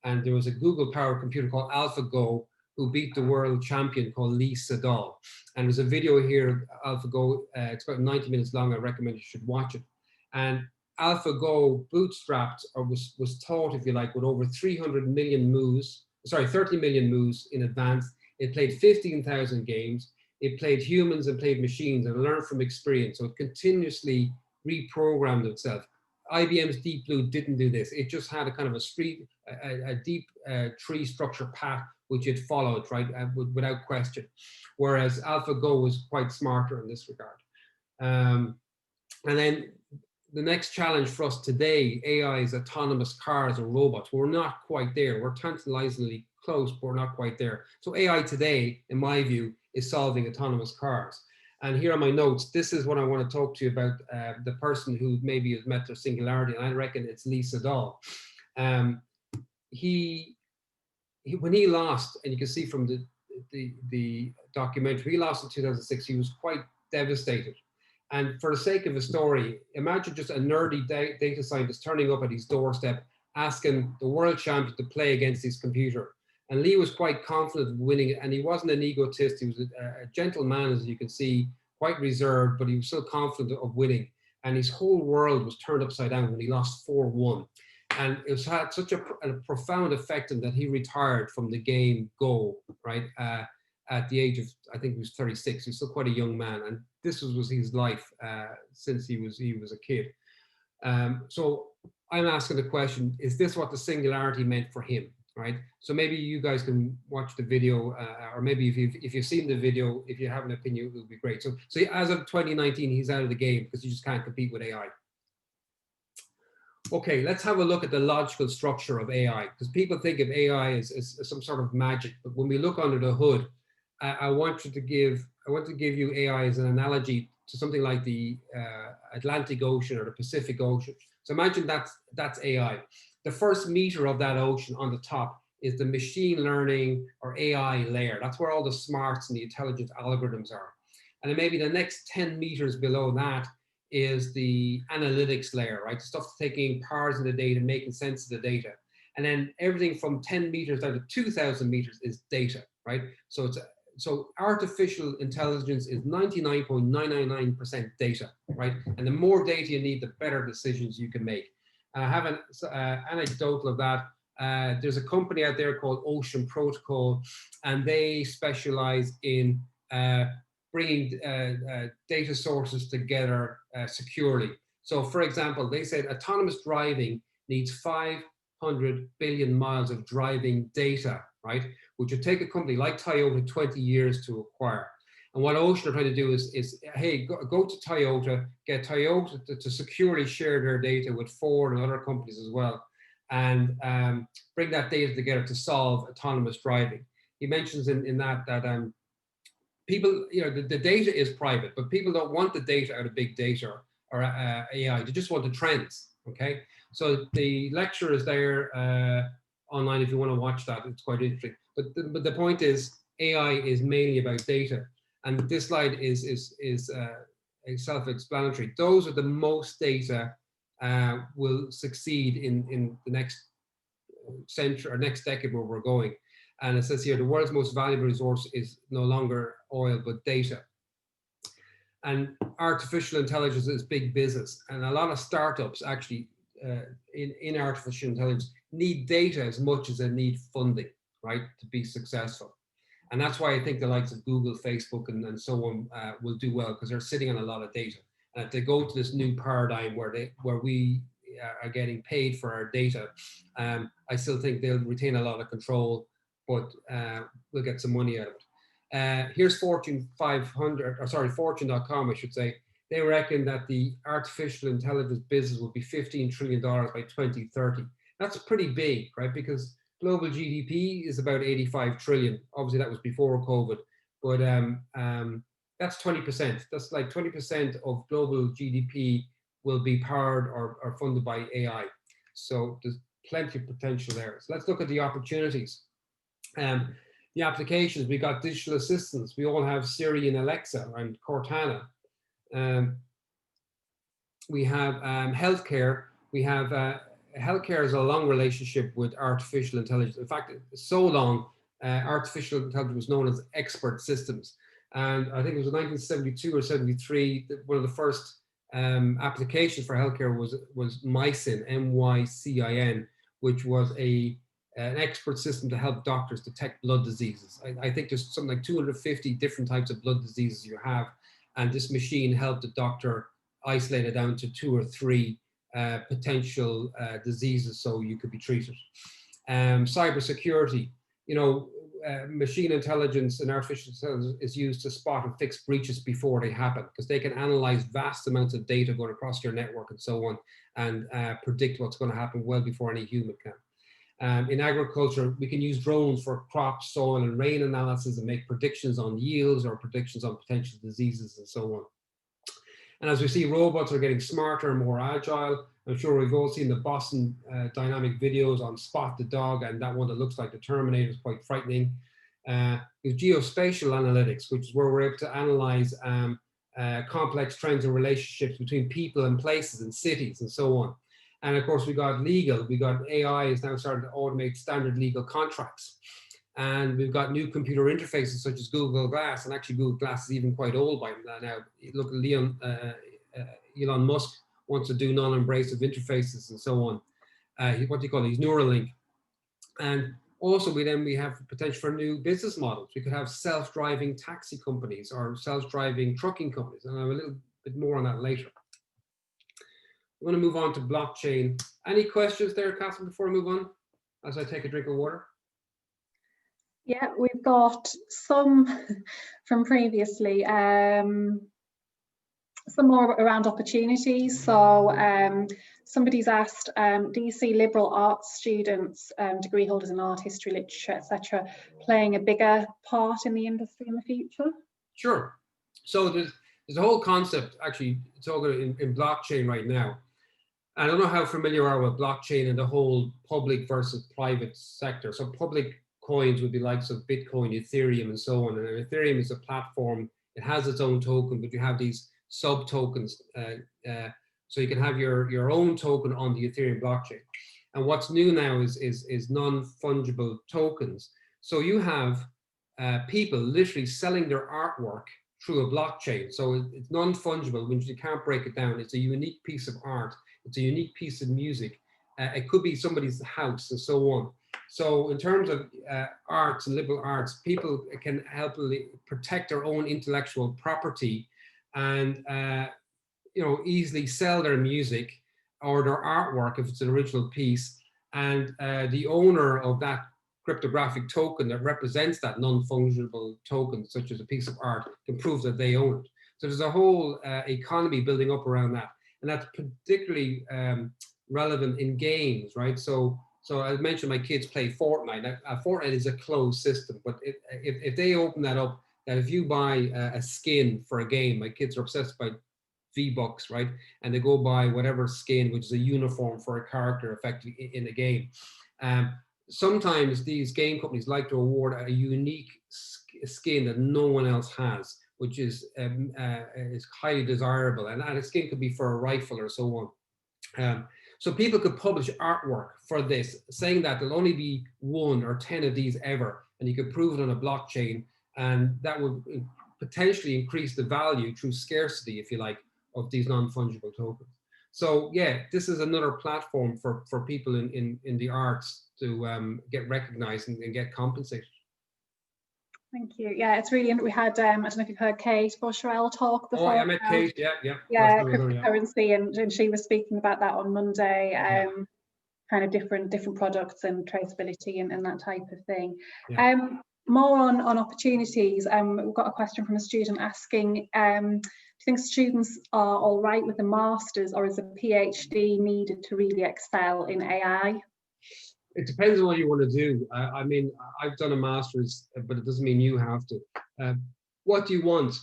And there was a Google-powered computer called AlphaGo who beat the world champion called Lee Sedol. And there's a video here, AlphaGo, it's about 90 minutes long. I recommend you should watch it. And AlphaGo bootstrapped, or was taught, if you like, with over 30 million moves in advance. It played 15,000 games. It played humans and played machines and learned from experience. So it continuously reprogrammed itself. IBM's Deep Blue didn't do this. It just had a kind of a deep tree structure path which it followed, right, without question. Whereas AlphaGo was quite smarter in this regard. And then the next challenge for us today, AI is autonomous cars and robots. We're not quite there. We're tantalizingly close, but we're not quite there. So AI today, in my view, is solving autonomous cars. And here are my notes. This is what I want to talk to you about, the person who maybe has met their singularity, and I reckon it's Lee Sedol. When he lost, and you can see from the documentary, he lost in 2006, he was quite devastated. And for the sake of a story, imagine just a nerdy data scientist turning up at his doorstep, asking the world champion to play against his computer. And Lee was quite confident of winning it, and he wasn't an egotist. He was a gentle man, as you can see, quite reserved, but he was still confident of winning. And his whole world was turned upside down when he lost 4-1. And it had such a profound effect on him that he retired from the game Go, right? At the age of, I think he was 36. He was still quite a young man. And this was his life since he was a kid. So I'm asking the question, is this what the singularity meant for him, right? So maybe you guys can watch the video, or maybe if you've seen the video, if you have an opinion, it would be great. So as of 2019, he's out of the game because you just can't compete with AI. Okay, let's have a look at the logical structure of AI, because people think of AI as some sort of magic, but when we look under the hood, I want to give you AI as an analogy to something like the Atlantic Ocean or the Pacific Ocean. So imagine that's AI. the first meter of that ocean on the top is the machine learning or AI layer. That's where all the smarts and the intelligent algorithms are. And then maybe the next 10 meters below that is the analytics layer, right? The stuff taking parts of the data, making sense of the data. And then everything from 10 meters down to 2,000 meters is data, right? So artificial intelligence is 99.999% data, right? And the more data you need, the better decisions you can make. I have an anecdotal of that. There's a company out there called Ocean Protocol, and they specialize in bringing data sources together securely. So for example, they said autonomous driving needs 500 billion miles of driving data, right? Which would take a company like Toyota 20 years to acquire. And what Ocean are trying to do is hey, go to Toyota, get Toyota to securely share their data with Ford and other companies as well, and bring that data together to solve autonomous driving. He mentions in that people, the data is private, but people don't want the data out of big data or AI. They just want the trends, okay? So the lecture is there online if you want to watch that. It's quite interesting. But the point is, AI is mainly about data. And this slide is self-explanatory. Those are the most data will succeed in the next century or next decade where we're going. And it says here, the world's most valuable resource is no longer oil, but data. And artificial intelligence is big business. And a lot of startups actually in artificial intelligence need data as much as they need funding, right, to be successful. And that's why I think the likes of Google, Facebook, and so on will do well, because they're sitting on a lot of data. And if they go to this new paradigm where we are getting paid for our data, I still think they'll retain a lot of control, but we'll get some money out of it. Here's Fortune 500, or sorry, Fortune.com, I should say. They reckon that the artificial intelligence business will be $15 trillion by 2030. That's pretty big, right? Because global GDP is about 85 trillion. Obviously, that was before COVID, but that's 20%. That's like 20% of global GDP will be powered or funded by AI. So there's plenty of potential there. So let's look at the opportunities. The applications, we got digital assistants. We all have Siri and Alexa and Cortana. We have healthcare. We have healthcare is a long relationship with artificial intelligence. In fact, so long, artificial intelligence was known as expert systems. And I think it was 1972 or 73, one of the first applications for healthcare was MyCin, M-Y-C-I-N, which was an expert system to help doctors detect blood diseases. I think there's something like 250 different types of blood diseases you have. And this machine helped the doctor isolate it down to 2 or 3 potential diseases so you could be treated. Cybersecurity, machine intelligence and artificial intelligence is used to spot and fix breaches before they happen, because they can analyze vast amounts of data going across your network and so on, and predict what's going to happen well before any human can. In agriculture, we can use drones for crop, soil, and rain analysis and make predictions on yields or predictions on potential diseases and so on. And as we see, robots are getting smarter and more agile. I'm sure we've all seen the Boston Dynamic videos on Spot the dog, and that one that looks like the Terminator is quite frightening. With geospatial analytics, which is where we're able to analyze complex trends and relationships between people and places and cities and so on. And of course, we got legal. We got AI is now starting to automate standard legal contracts. And we've got new computer interfaces such as Google Glass, and actually Google Glass is even quite old by now. Look at Elon Musk wants to do non-abrasive interfaces and so on. What do you call these? Neuralink. And also we have potential for new business models. We could have self-driving taxi companies or self-driving trucking companies. And I'll have a little bit more on that later. I'm going to move on to blockchain. Any questions there, Catherine, before I move on, as I take a drink of water? Yeah, we've got some from previously, some more around opportunities. So somebody's asked, do you see liberal arts students, degree holders in art, history, literature, etc., playing a bigger part in the industry in the future? Sure. So there's a whole concept, actually, talking in blockchain right now. I don't know how familiar you are with blockchain and the whole public versus private sector. So public coins would be likes of Bitcoin, Ethereum, and so on. And Ethereum is a platform. It has its own token, but you have these sub tokens. So you can have your own token on the Ethereum blockchain. And what's new now is non-fungible tokens. So you have people literally selling their artwork through a blockchain. So it's non-fungible, which you can't break it down. It's a unique piece of art. It's a unique piece of music. It could be somebody's house and so on. So in terms of arts and liberal arts, people can help protect their own intellectual property and easily sell their music or their artwork if it's an original piece. And the owner of that cryptographic token that represents that non-fungible token, such as a piece of art, can prove that they own it. So there's a whole economy building up around that. And that's particularly relevant in games, right? So I mentioned my kids play Fortnite. Fortnite is a closed system, but if they open that up, that if you buy a skin for a game, my kids are obsessed by V-Bucks, right? And they go buy whatever skin, which is a uniform for a character effectively in a game. Sometimes these game companies like to award a unique skin that no one else has, which is highly desirable. And a skin could be for a rifle or so on. So people could publish artwork for this, saying that there'll only be 1 or 10 of these ever, and you could prove it on a blockchain, and that would potentially increase the value through scarcity, if you like, of these non-fungible tokens. So yeah, this is another platform for people in the arts to get recognized and get compensated. Thank you. Yeah, it's really, we had, I don't know if you've heard Kate Bushrell talk before. Oh, I met Kate, yeah. Yeah, cryptocurrency, and she was speaking about that on Monday, kind of different products and traceability and that type of thing. Yeah. More on opportunities, we've got a question from a student asking, do you think students are all right with a master's, or is a PhD needed to really excel in AI? It depends on what you want to do. I mean, I've done a master's, but it doesn't mean you have to. What do you want?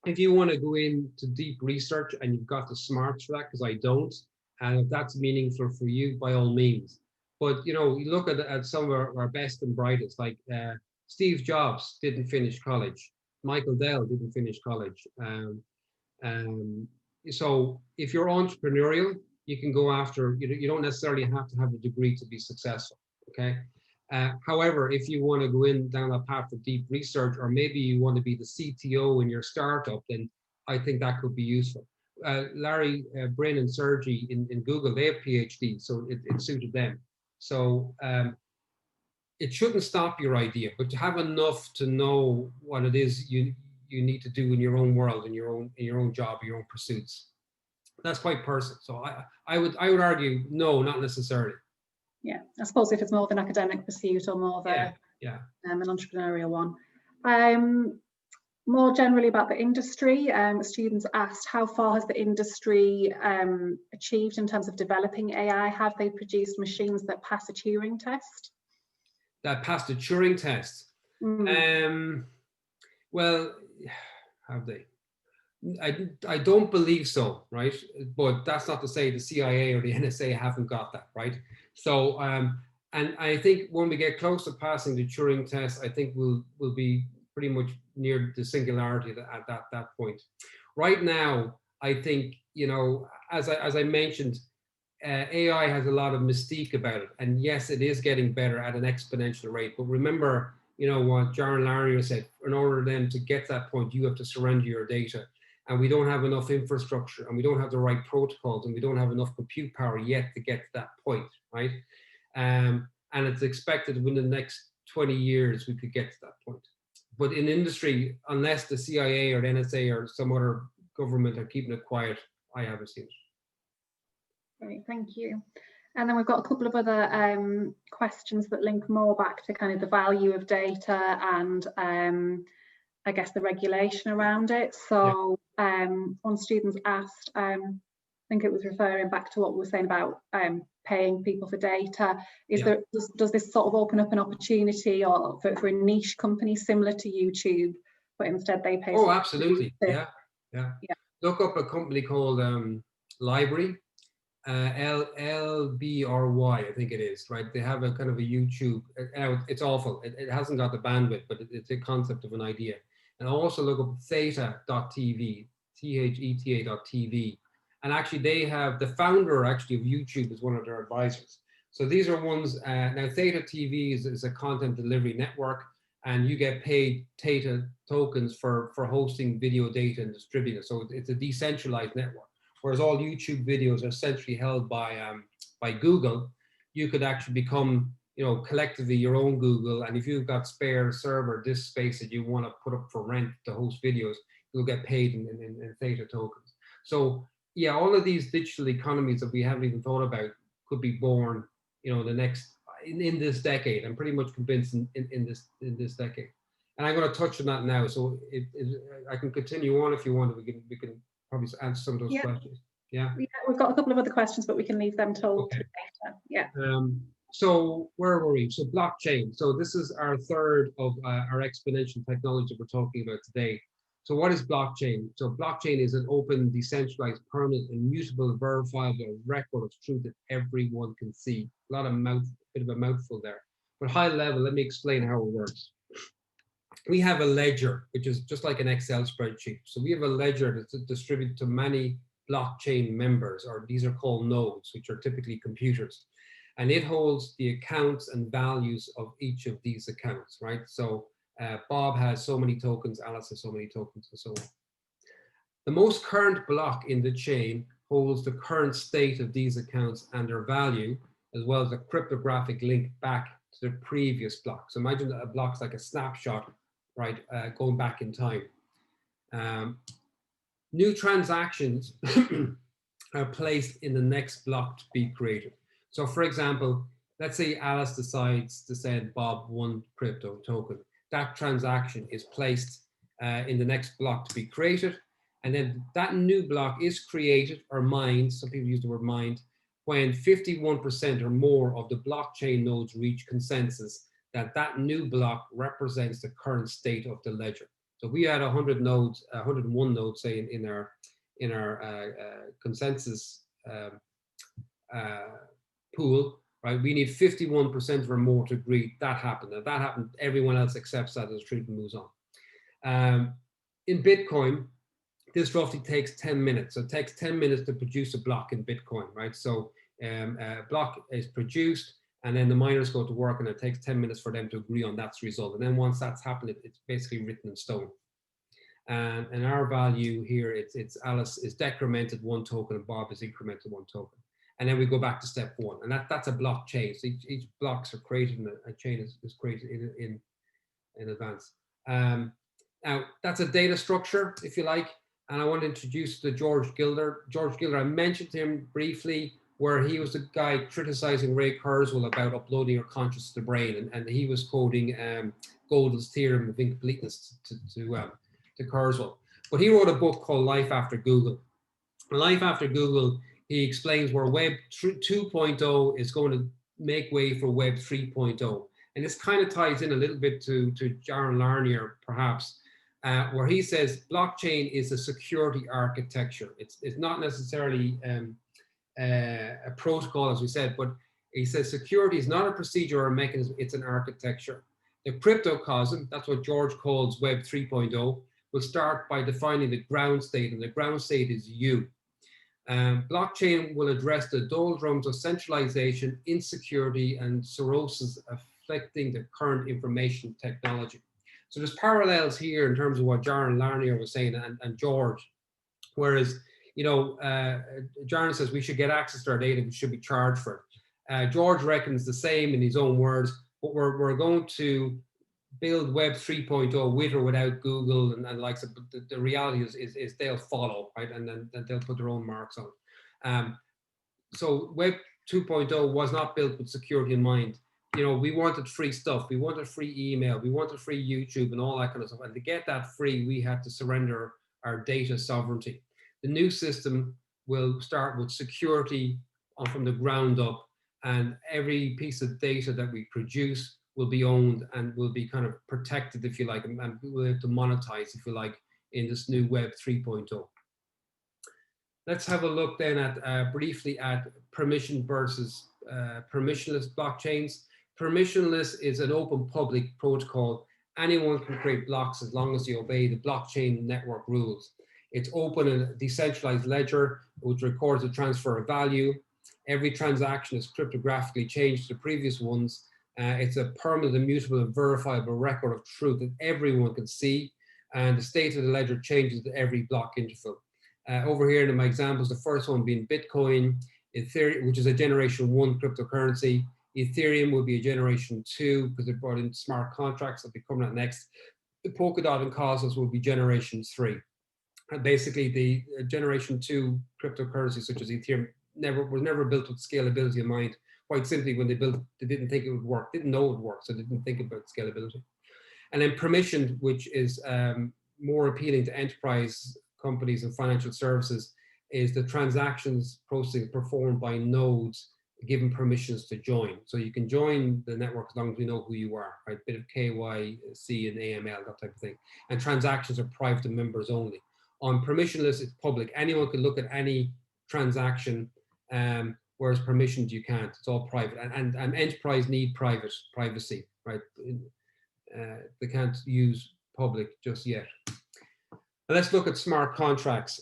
If you want to go into deep research and you've got the smarts for that, because I don't, and if that's meaningful for you, by all means. But you look at some of our best and brightest, like Steve Jobs didn't finish college. Michael Dell didn't finish college. So if you're entrepreneurial, you can go after, you don't necessarily have to have a degree to be successful, okay? However, if you want to go down that path of deep research, or maybe you want to be the CTO in your startup, then I think that could be useful. Larry Brin and Sergey in Google, they have PhDs, so it suited them. So it shouldn't stop your idea, but to have enough to know what it is you need to do in your own world, in your own job, your own pursuits. That's quite personal. So I would argue no, not necessarily. Yeah, I suppose if it's more of an academic pursuit or more of an entrepreneurial one. More generally about the industry, students asked, how far has the industry achieved in terms of developing AI? Have they produced machines that pass a Turing test? That passed a Turing test? Well, have they? I don't believe so, right? But that's not to say the CIA or the NSA haven't got that, right? So, and I think when we get close to passing the Turing test, I think we'll be pretty much near the singularity at that point. Right now, I think, as I mentioned, AI has a lot of mystique about it, and yes, it is getting better at an exponential rate. But remember, what Jaron Lanier said: in order then to get to that point, you have to surrender your data. And we don't have enough infrastructure, and we don't have the right protocols, and we don't have enough compute power yet to get to that point, right? And it's expected within the next 20 years we could get to that point. But in industry, unless the CIA or the NSA or some other government are keeping it quiet, I haven't seen it. Great, thank you. And then we've got a couple of other questions that link more back to kind of the value of data and I guess the regulation around it. So one student asked, I think it was referring back to what we were saying about paying people for data. Does this sort of open up an opportunity or for a niche company similar to YouTube, but instead they pay? Oh, absolutely. Yeah. Look up a company called Library. LBRY, I think it is, right? They have a kind of a YouTube. It's awful. It hasn't got the bandwidth, but it's a concept of an idea. And also look up theta.tv, theta.tv. And actually they have, the founder actually of YouTube is one of their advisors. So these are ones, now Theta TV is a content delivery network, and you get paid Theta tokens for hosting video data and distributing it. So it's a decentralized network. Whereas all YouTube videos are essentially held by Google, you could actually become, you know, collectively your own Google. And if you've got spare server disk space that you want to put up for rent to host videos, you'll get paid in Theta tokens. So yeah, all of these digital economies that we haven't even thought about could be born, you know, the next in this decade. I'm pretty much convinced in this decade. And I'm going to touch on that now. So I can continue on if you want. We can probably answer some of those questions. Yeah. We've got a couple of other questions, but we can leave them till later. Yeah. So where were we? So blockchain. So this is our third of our exponential technology we're talking about today. So what is blockchain? So blockchain is an open, decentralized, permanent, immutable, verifiable record of truth that everyone can see. A lot of bit of a mouthful there. But high level, let me explain how it works. We have a ledger, which is just like an Excel spreadsheet. So we have a ledger that's distributed to many blockchain members, or these are called nodes, which are typically computers. And it holds the accounts and values of each of these accounts, right? So Bob has so many tokens, Alice has so many tokens, and so on. The most current block in the chain holds the current state of these accounts and their value, as well as a cryptographic link back to the previous block. So imagine that a block's like a snapshot, right, going back in time. New transactions are placed in the next block to be created. So for example, let's say Alice decides to send Bob one crypto token. That transaction is placed in the next block to be created. And then that new block is created or mined, some people use the word mined, when 51% or more of the blockchain nodes reach consensus that that new block represents the current state of the ledger. So we had 100 nodes, 101 nodes, say in our consensus pool, right? We need 51% or more to agree that happened. If that happened, everyone else accepts that as truth and moves on. In Bitcoin, this roughly takes 10 minutes. So it takes 10 minutes to produce a block in Bitcoin, right? So a block is produced, and then the miners go to work, and it takes 10 minutes for them to agree on that's the result. And then once that's happened, it's basically written in stone. And our value here, it's Alice is decremented one token and Bob is incremented one token. And then we go back to step one, and that's a blockchain. So each blocks are created, and a chain is created in advance. Now that's a data structure, if you like. And I want to introduce the George Gilder. George Gilder, I mentioned him briefly, where he was the guy criticizing Ray Kurzweil about uploading your conscious to the brain, and he was quoting Gödel's theorem of incompleteness to Kurzweil. But he wrote a book called Life After Google. Life After Google, he explains where Web 2.0 is going to make way for Web 3.0. And this kind of ties in a little bit to Jaron Lanier, perhaps, where he says blockchain is a security architecture. It's not necessarily a protocol, as we said, but he says security is not a procedure or a mechanism, it's an architecture. The cryptocosm, that's what George calls Web 3.0, will start by defining the ground state, and the ground state is you. Blockchain will address the doldrums of centralization, insecurity, and cirrhosis afflicting the current information technology. So there's parallels here in terms of what Jaron Lanier was saying and George, whereas, you know, Jaron says we should get access to our data, we should be charged for it. George reckons the same in his own words, but we're going to build Web 3.0 with or without Google and like the reality is they'll follow, right? And then they'll put their own marks on it. So Web 2.0 was not built with security in mind. You know, we wanted free stuff. We wanted free email. We wanted free YouTube and all that kind of stuff. And to get that free, we had to surrender our data sovereignty. The new system will start with security from the ground up, and every piece of data that we produce will be owned and will be kind of protected, if you like, and we'll have to monetize, if you like, in this new Web 3.0. Let's have a look then at briefly at permission versus permissionless blockchains. Permissionless is an open public protocol. Anyone can create blocks as long as you obey the blockchain network rules. It's open and decentralized ledger, which records the transfer of value. Every transaction is cryptographically changed to the previous ones. It's a permanent, immutable, and verifiable record of truth that everyone can see. And the state of the ledger changes at every block interval. Over here in my examples, the first one being Bitcoin, Ethereum, which is a generation 1 cryptocurrency. Ethereum will be a generation 2 because they brought in smart contracts that will be coming out next. The Polkadot and Cosmos will be generation 3. And basically, the generation 2 cryptocurrencies such as Ethereum was never built with scalability in mind. Quite simply, when they built, they didn't think it would work, didn't know it would work, so they didn't think about scalability. And then permissioned, which is more appealing to enterprise companies and financial services, is the transactions processing performed by nodes given permissions to join. So you can join the network as long as we know who you are, right? Bit of KYC and AML, that type of thing. And transactions are private to members only. On permissionless, it's public. Anyone can look at any transaction, whereas permissioned you can't. It's all private. And enterprise need privacy, right? They can't use public just yet. Now let's look at smart contracts.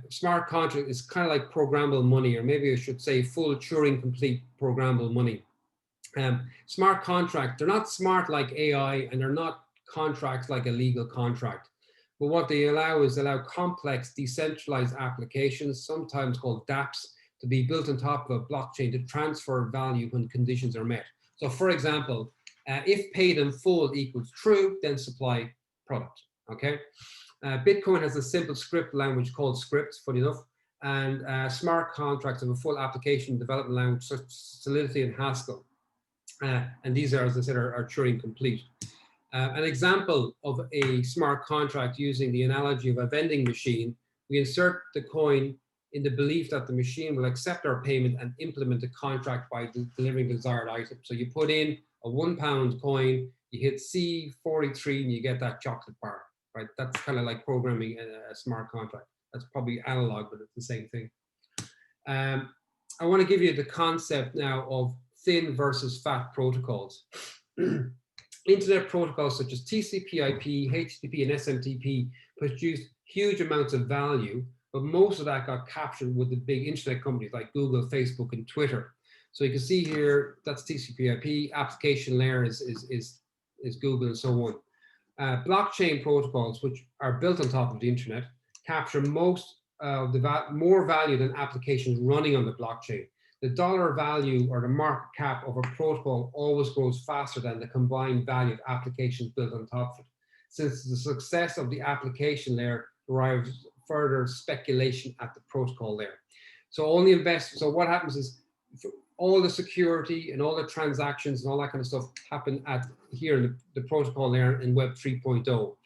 Smart contract is kind of like programmable money, or maybe I should say full Turing complete programmable money. Smart contract, they're not smart like AI, and they're not contracts like a legal contract. But what they allow is complex decentralized applications, sometimes called dApps, to be built on top of a blockchain to transfer value when conditions are met. So for example, if paid in full equals true, then supply product, okay? Bitcoin has a simple script language called scripts, funny enough, and smart contracts have a full application development language such as Solidity and Haskell. And these are, as I said, are Turing complete. An example of a smart contract using the analogy of a vending machine, we insert the coin in the belief that the machine will accept our payment and implement the contract by delivering the desired item. So you put in a £1 coin, you hit C43 and you get that chocolate bar, right? That's kind of like programming a smart contract. That's probably analog, but it's the same thing. I want to give you the concept now of thin versus fat protocols. Internet protocols such as TCP/IP, HTTP, and SMTP produce huge amounts of value, but most of that got captured with the big internet companies like Google, Facebook, and Twitter. So you can see here, that's TCP/IP, application layer is Google, and so on. Blockchain protocols, which are built on top of the internet, capture most of the more value than applications running on the blockchain. The dollar value or the market cap of a protocol always grows faster than the combined value of applications built on top of it, since the success of the application layer derives further speculation at the protocol layer. So only investors, so what happens is all the security and all the transactions and all that kind of stuff happen at here in the protocol layer in Web 3.0.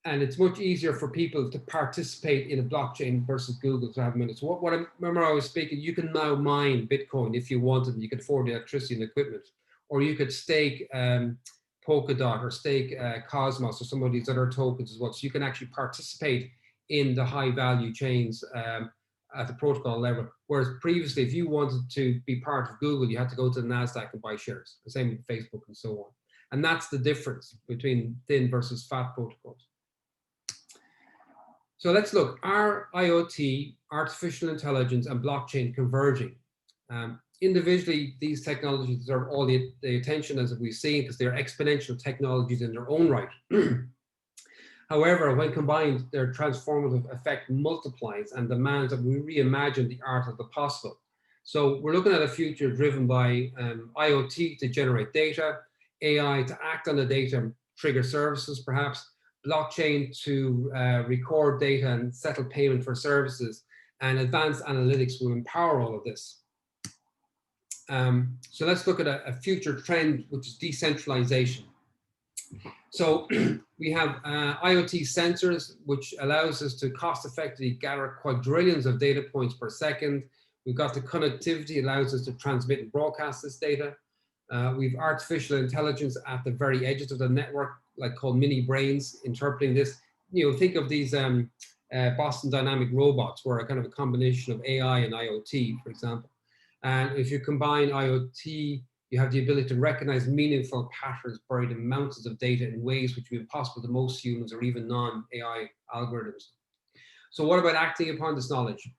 And it's much easier for people to participate in a blockchain versus Google to have minutes. So what I remember I was speaking, you can now mine Bitcoin if you wanted, and you could afford the electricity and equipment, or you could stake Polkadot or stake Cosmos or some of these other tokens as well. So you can actually participate in the high value chains at the protocol level. Whereas previously, if you wanted to be part of Google, you had to go to the NASDAQ and buy shares. The same with Facebook and so on. And that's the difference between thin versus fat protocols. So let's look, are IoT, artificial intelligence, and blockchain converging? Individually, these technologies deserve all the attention as we've seen because they're exponential technologies in their own right. However, when combined, their transformative effect multiplies and demands that we reimagine the art of the possible. So we're looking at a future driven by IoT to generate data, AI to act on the data and trigger services perhaps, blockchain to record data and settle payment for services, and advanced analytics will empower all of this. So let's look at a future trend, which is decentralization. So we have IoT sensors, which allows us to cost effectively gather quadrillions of data points per second. We've got the connectivity, allows us to transmit and broadcast this data. We've artificial intelligence at the very edges of the network, like called mini brains, interpreting this. You know, think of these Boston Dynamic robots, were a kind of a combination of AI and IoT, for example. And if you combine IoT, you have the ability to recognize meaningful patterns buried in mountains of data in ways which would be impossible to most humans or even non-AI algorithms. So what about acting upon this knowledge?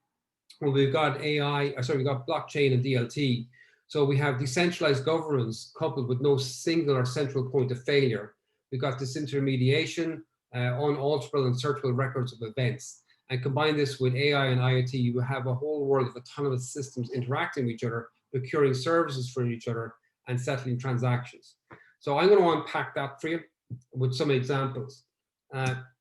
Well, we've got we've got blockchain and DLT. So we have decentralized governance coupled with no single or central point of failure. We've got disintermediation, unalterable and searchable records of events. And combine this with AI and IoT, you have a whole world of autonomous systems interacting with each other, procuring services for each other, and settling transactions. So I'm going to unpack that for you with some examples.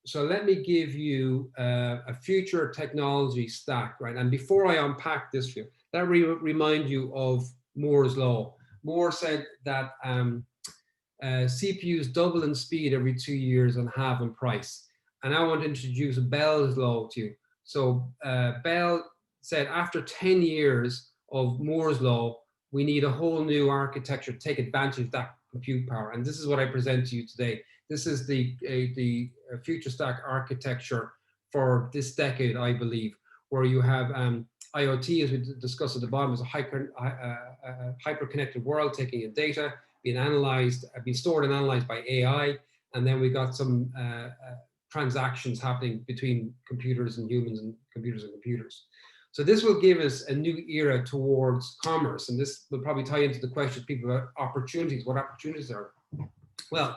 So let me give you a future technology stack, right? And before I unpack this for you, let me remind you of Moore's law. Moore said that CPUs double in speed every 2 years and halve in price. And I want to introduce Bell's law to you. So Bell said after 10 years of Moore's law, we need a whole new architecture to take advantage of that compute power. And this is what I present to you today. This is the future stack architecture for this decade, I believe, where you have IoT, as we discussed at the bottom, is a hyper-connected world taking in data, being analyzed, being stored and analyzed by AI. And then we got some transactions happening between computers and humans and computers. So this will give us a new era towards commerce. And this will probably tie into the questions people about opportunities. What opportunities are? Well,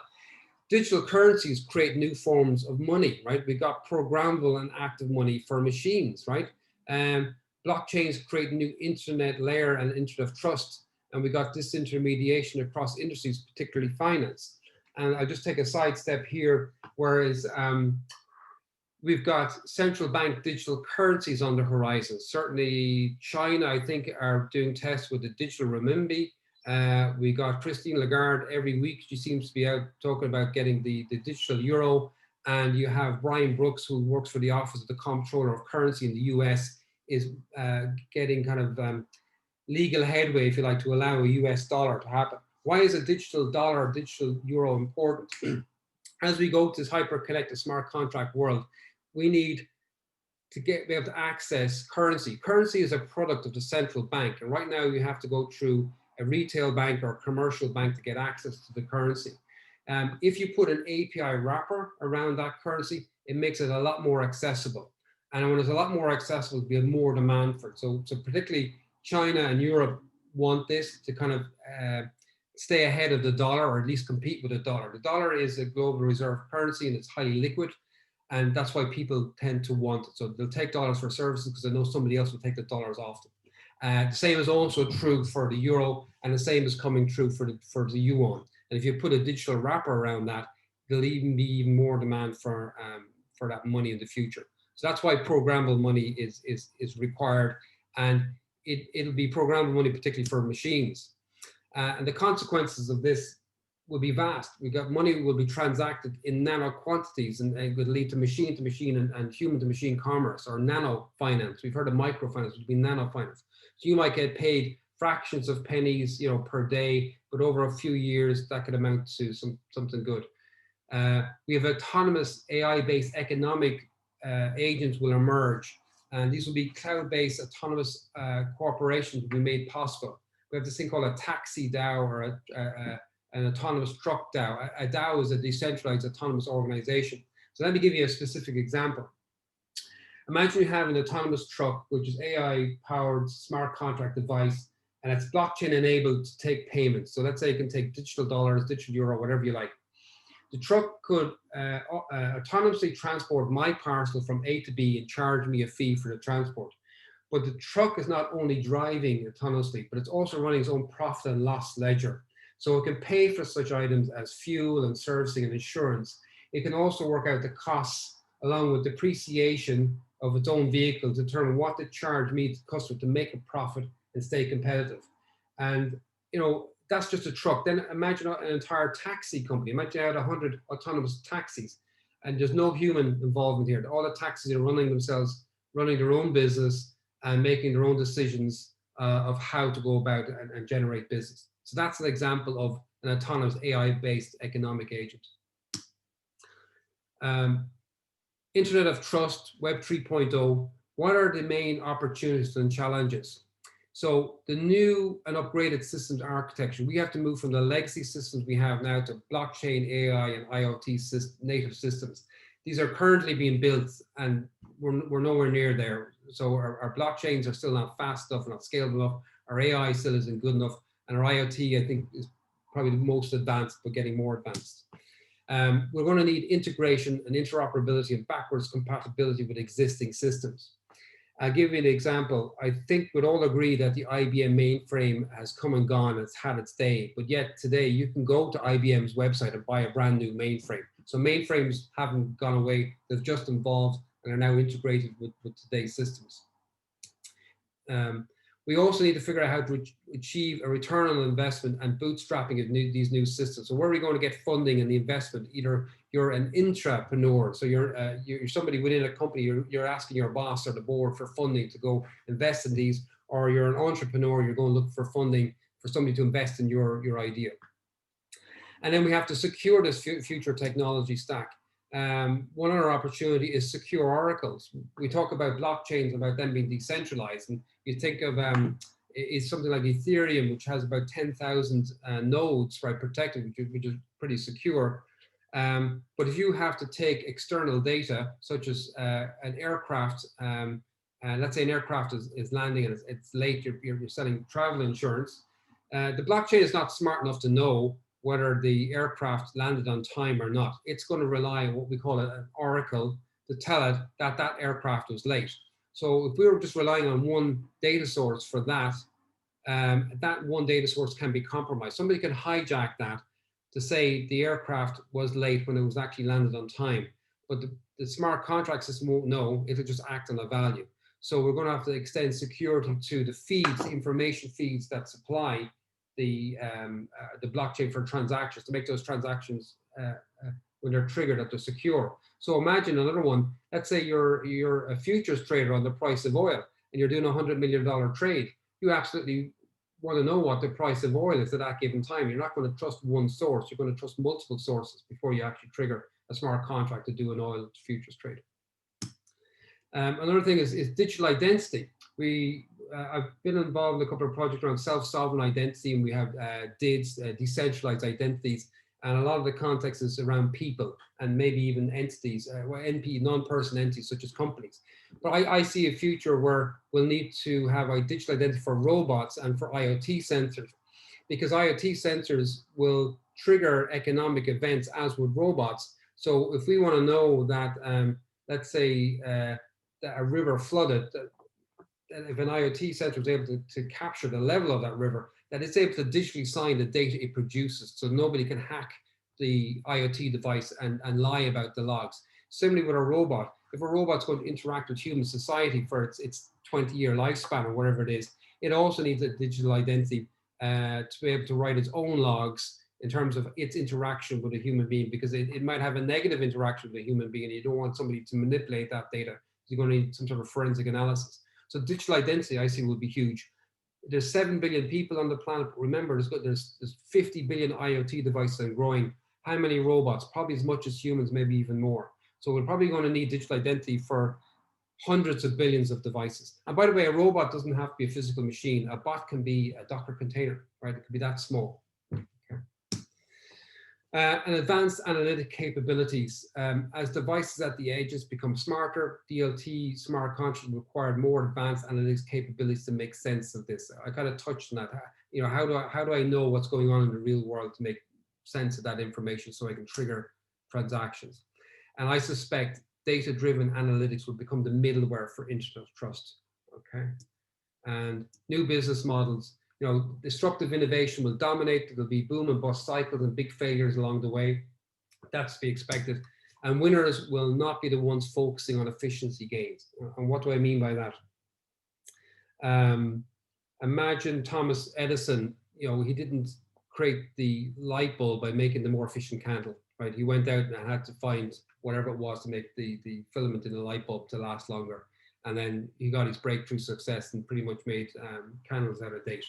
digital currencies create new forms of money, right? We got programmable and active money for machines, right? Blockchains create new internet layer and internet of trust. And we got disintermediation across industries, particularly finance. And I'll just take a sidestep here, whereas we've got central bank digital currencies on the horizon. Certainly China, I think, are doing tests with the digital renminbi. We got Christine Lagarde every week. She seems to be out talking about getting the digital euro. And you have Brian Brooks, who works for the Office of the Comptroller of Currency in the US, is getting kind of legal headway, if you like, to allow a US dollar to happen. Why is a digital dollar or digital euro important? As we go to this hyper-connected smart contract world, we need to be able to access currency. Currency is a product of the central bank. And right now you have to go through a retail bank or a commercial bank to get access to the currency. If you put an API wrapper around that currency, it makes it a lot more accessible. And when it's a lot more accessible, there'll be more demand for it. So particularly China and Europe want this to kind of stay ahead of the dollar, or at least compete with the dollar. The dollar is a global reserve currency and it's highly liquid. And that's why people tend to want it. So they'll take dollars for services because they know somebody else will take the dollars off them. The same is also true for the euro, and the same is coming true for the yuan. And if you put a digital wrapper around that, there'll even be even more demand for that money in the future. So that's why programmable money is required, and it'll be programmable money particularly for machines. And the consequences of this will be vast. We got money will be transacted in nano quantities, and it would lead to machine and human to machine commerce, or nano finance. We've heard of microfinance, which would be nano finance. So you might get paid fractions of pennies, per day, but over a few years that could amount to something good. We have autonomous AI-based economic agents will emerge, and these will be cloud-based autonomous corporations will be made possible. We have this thing called a taxi DAO, or an autonomous truck DAO. A DAO is a decentralized autonomous organization. So let me give you a specific example. Imagine you have an autonomous truck, which is AI-powered smart contract device, and it's blockchain enabled to take payments. So let's say you can take digital dollars, digital euro, whatever you like. The truck could autonomously transport my parcel from A to B and charge me a fee for the transport. But the truck is not only driving autonomously, but it's also running its own profit and loss ledger. So it can pay for such items as fuel and servicing and insurance. It can also work out the costs along with depreciation of its own vehicle to determine what to charge me, the customer, to make a profit and stay competitive. And that's just a truck. Then imagine an entire taxi company. Imagine you had 100 autonomous taxis, and there's no human involvement here. All the taxis are running themselves, running their own business and making their own decisions of how to go about and generate business. So that's an example of an autonomous AI-based economic agent. Internet of Trust, Web 3.0, what are the main opportunities and challenges? So the new and upgraded systems architecture, we have to move from the legacy systems we have now to blockchain, AI, and IoT native systems. These are currently being built and we're nowhere near there. So our blockchains are still not fast enough, not scalable enough. Our AI still isn't good enough. And our IoT, I think, is probably the most advanced, but getting more advanced. We're going to need integration and interoperability and backwards compatibility with existing systems. I'll give you an example. I think we'd all agree that the IBM mainframe has come and gone, it's had its day, but yet today you can go to IBM's website and buy a brand new mainframe. So mainframes haven't gone away, they've just evolved and are now integrated with today's systems. We also need to figure out how to achieve a return on investment and bootstrapping of these new systems. So where are we going to get funding and the investment? Either you're an intrapreneur, so you're somebody within a company, you're asking your boss or the board for funding to go invest in these, or you're an entrepreneur, you're going to look for funding for somebody to invest in your idea. And then we have to secure this future technology stack. One other opportunity is secure oracles. We talk about blockchains, about them being decentralized, and you think of it's something like Ethereum, which has about 10,000 nodes, right, protected, which is pretty secure. But if you have to take external data, such as an aircraft, let's say an aircraft is landing and it's late, you're selling travel insurance, the blockchain is not smart enough to know whether the aircraft landed on time or not. It's going to rely on what we call an oracle to tell it that that aircraft was late. So if we were just relying on one data source for that, that one data source can be compromised. Somebody can hijack that to say the aircraft was late when it was actually landed on time. But the smart contract system won't know, it'll just act on a value. So we're going to have to extend security to the feeds, the information feeds that supply the blockchain for transactions, to make those transactions when they're triggered, that they're secure. So imagine another one. Let's say you're a futures trader on the price of oil and you're doing a $100 million trade. You absolutely want to know what the price of oil is at that given time. You're not going to trust one source. You're going to trust multiple sources before you actually trigger a smart contract to do an oil futures trade. Another thing is digital identity. I've been involved in a couple of projects around self-sovereign identity, and we have DIDs, decentralized identities, and a lot of the context is around people and maybe even entities, non-person entities such as companies. But I see a future where we'll need to have a digital identity for robots and for IoT sensors, because IoT sensors will trigger economic events as would robots. So if we want to know that, let's say, that a river flooded, if an IoT sensor is able to capture the level of that river, that it's able to digitally sign the data it produces, so nobody can hack the IoT device and lie about the logs. Similarly with a robot, if a robot's going to interact with human society for its 20-year lifespan or whatever it is, it also needs a digital identity to be able to write its own logs in terms of its interaction with a human being, because it might have a negative interaction with a human being and you don't want somebody to manipulate that data. You're going to need some sort of forensic analysis. So digital identity, I see, will be huge. There's 7 billion people on the planet. Remember, there's 50 billion IoT devices and growing. How many robots? Probably as much as humans, maybe even more. So we're probably going to need digital identity for hundreds of billions of devices. And by the way, a robot doesn't have to be a physical machine. A bot can be a Docker container, right? It can be that small. And advanced analytic capabilities. As devices at the edges become smarter, DLT, smart contracts require more advanced analytics capabilities to make sense of this. I kind of touched on that. You know, how do I know what's going on in the real world to make sense of that information so I can trigger transactions? And I suspect data-driven analytics will become the middleware for Internet of Trust. Okay, and new business models. You know, disruptive innovation will dominate. There'll be boom and bust cycles and big failures along the way. That's to be expected. And winners will not be the ones focusing on efficiency gains. And what do I mean by that? Imagine Thomas Edison. You know, he didn't create the light bulb by making the more efficient candle, right? He went out and had to find whatever it was to make the filament in the light bulb to last longer. And then he got his breakthrough success and pretty much made candles out of date.